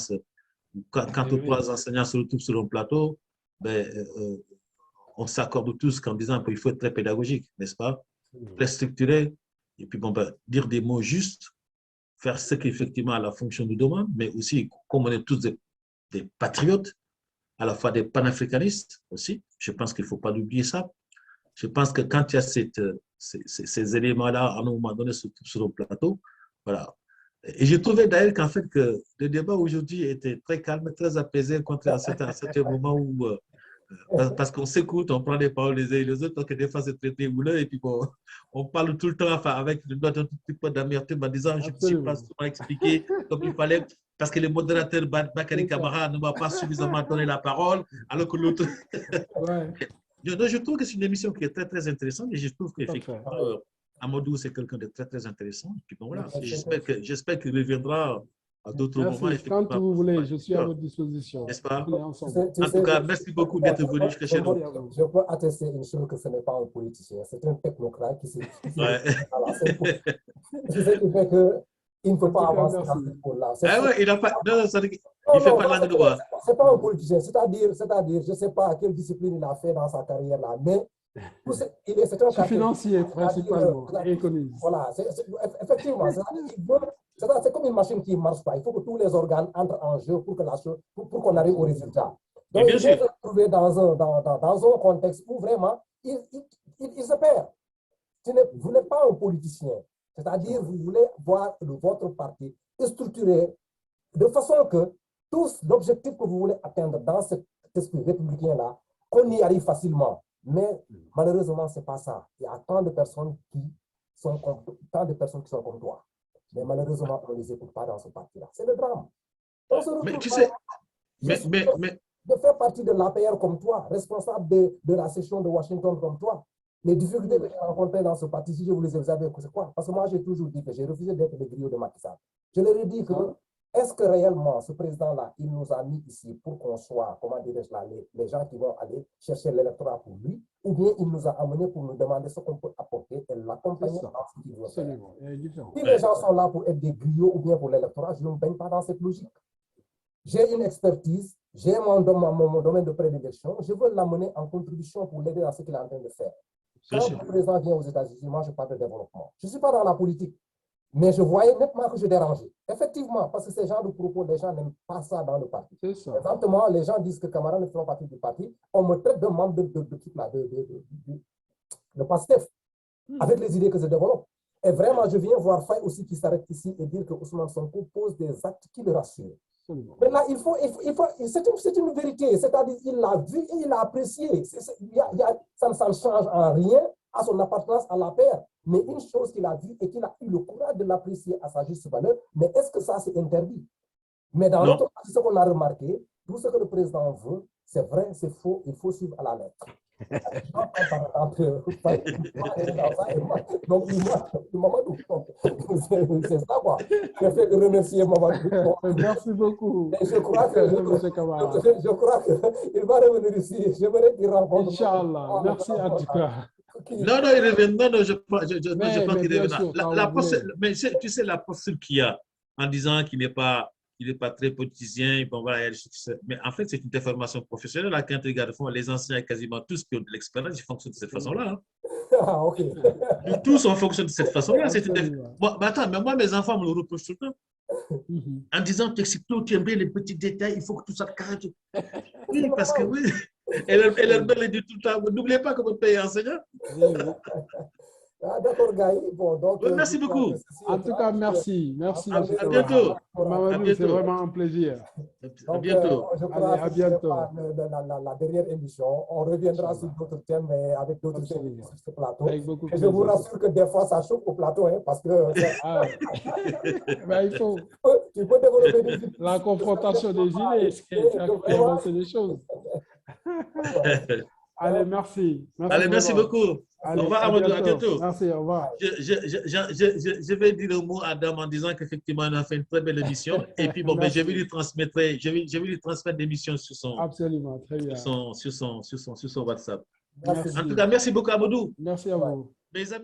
quand trois enseignants se retrouvent sur un plateau, ben, on s'accorde tous qu'en disant qu'il faut être très pédagogique, n'est-ce pas? Très structuré, et puis bon, ben, dire des mots justes, faire ce qu'effectivement la fonction nous demande, mais aussi, comme on est tous des patriotes, à la fois des panafricanistes aussi, je pense qu'il ne faut pas oublier ça. Je pense que quand il y a ces éléments-là, à un moment donné, sur le plateau, voilà. Et j'ai trouvé d'ailleurs qu'en fait, que le débat aujourd'hui était très calme, très apaisé, contre un certain moment où, parce qu'on s'écoute, on prend les paroles les uns et les autres, donc des fois c'est traité houleux, et puis bon, on parle tout le temps, enfin, avec un tout petit peu d'amertume en disant, je ne suis pas souvent expliqué, donc il fallait, parce que le modérateur Bakary Camara ne m'a pas suffisamment donné la parole, alors que l'autre... Ouais. Je trouve que c'est une émission qui est très, très intéressante, et je trouve qu'effectivement, Amadou, c'est quelqu'un de très, très intéressant. Et puis bon, voilà, j'espère qu'il reviendra à d'autres moments. Quand vous voulez, je suis à votre disposition. N'est-ce pas? En tout cas, merci beaucoup d'être venu jusqu'à chez nous. Je peux attester une chose, que ce n'est pas un politicien, c'est un technocrate qui s'est... C'est ce qui fait qu'il ne peut pas avancer dans ce pôle-là. Ah ouais, il n'a pas... Non, il ne fait pas de langue de bois. Ce n'est pas un politicien, c'est-à-dire, je ne sais pas quelle discipline il a fait dans sa carrière-là, mais c'est un financier, principalement, économiste. Voilà, effectivement, c'est comme une machine qui ne marche pas. Il faut que tous les organes entrent en jeu pour qu'on arrive au résultat. Donc, il faut se trouver dans un contexte où vraiment, il se perd. Vous n'êtes pas un politicien. C'est-à-dire, vous voulez voir votre parti structuré de façon que tous l'objectif que vous voulez atteindre dans cet esprit républicain-là, qu'on y arrive facilement. Mais malheureusement, ce n'est pas ça. Il y a tant de personnes qui sont comme toi. Mais malheureusement, on ne les écoute pas dans ce parti-là. C'est le drame. On se retrouve Mais tu sais, de faire partie de l'APR comme toi, responsable de la session de Washington comme toi. Les difficultés que j'ai rencontrées dans ce parti, si je vous les avais, c'est quoi? Parce que moi, j'ai toujours dit que j'ai refusé d'être le griot de Macky Sall. Je leur ai dit que, est-ce que réellement, ce président-là, il nous a mis ici pour qu'on soit, comment dirais-je là, les gens qui vont aller chercher l'électorat pour lui, ou bien il nous a amenés pour nous demander ce qu'on peut apporter et l'accompagner dans ce qu'il veut faire. Si les gens sont là pour être des griots ou bien pour l'électorat, je ne me baigne pas dans cette logique. J'ai une expertise, j'ai mon domaine de prédilection, je veux l'amener en contribution pour l'aider dans ce qu'il est en train de faire. Quand le président vient aux États-Unis, moi je parle de développement. Je ne suis pas dans la politique, mais je voyais nettement que je dérangeais. Effectivement, parce que ces genres de propos, les gens n'aiment pas ça dans le parti. Présentement, les gens disent que Camara ne fait pas partie du parti. On me traite de membre de PASTEF, avec les idées que je développe. Et vraiment, je viens voir Faye aussi qui s'arrête ici et dire que Ousmane Sonko pose des actes qui le rassurent. Maintenant, c'est une vérité, c'est-à-dire qu'il l'a vu et il l'a apprécié. Ça ne change en rien à son appartenance à la paix. Mais une chose qu'il a vue et qu'il a eu le courage de l'apprécier à sa juste valeur, mais est-ce que ça c'est interdit? Mais dans l'autre partie, ce qu'on a remarqué, tout ce que le président veut, c'est vrai, c'est faux, il faut suivre à la lettre. Donc, c'est ça quoi. Je fais que remercier Mamadou. Merci beaucoup. Et je crois qu'il va revenir ici. J'aimerais qu'il rencontre. Inch'Allah. Merci en tout cas. Non, il revient. Non, je pense qu'il reviendra. Mais tu sais, la posture qu'il y a en disant qu'il n'est pas très politicien, bon, voilà, mais en fait, c'est une déformation professionnelle. Là, quand tu regardes, les anciens, quasiment tous qui ont de l'expérience, ils fonctionnent de cette façon-là. Hein. Ah, ok. Tous on fonctionne de cette façon-là. Bon, attends, mais moi, mes enfants me le reprochent tout le temps. En disant que si tu aimes bien les petits détails, il faut que tout ça carré. Oui, parce que oui. Elle leur dit tout le temps, n'oubliez pas que votre pays est enseignant. Ah, d'accord, Gaï. Bon, donc, merci beaucoup. En tout cas, merci. Merci. À bientôt. Mamadou, c'est vraiment un plaisir. Donc, à bientôt. Je crois à bientôt. La dernière émission. On reviendra sur d'autres thèmes, mais avec d'autres thèmes sur ce plateau. Et je vous rassure que des fois, ça chauffe au plateau, hein, parce que il faut. Tu peux développer des idées. La confrontation des idées, c'est avancer les choses. Allez, merci. Allez, merci beaucoup. Allez, au revoir, Amadou. À bientôt. Merci, au revoir. Je vais dire le mot à Adam en disant qu'effectivement, on a fait une très belle émission. Et puis, bon, ben, je vais lui transmettre l'émission sur son, absolument, très bien. Sur son WhatsApp. Merci. En tout cas, merci beaucoup, Amadou. Merci à vous. Mes amis.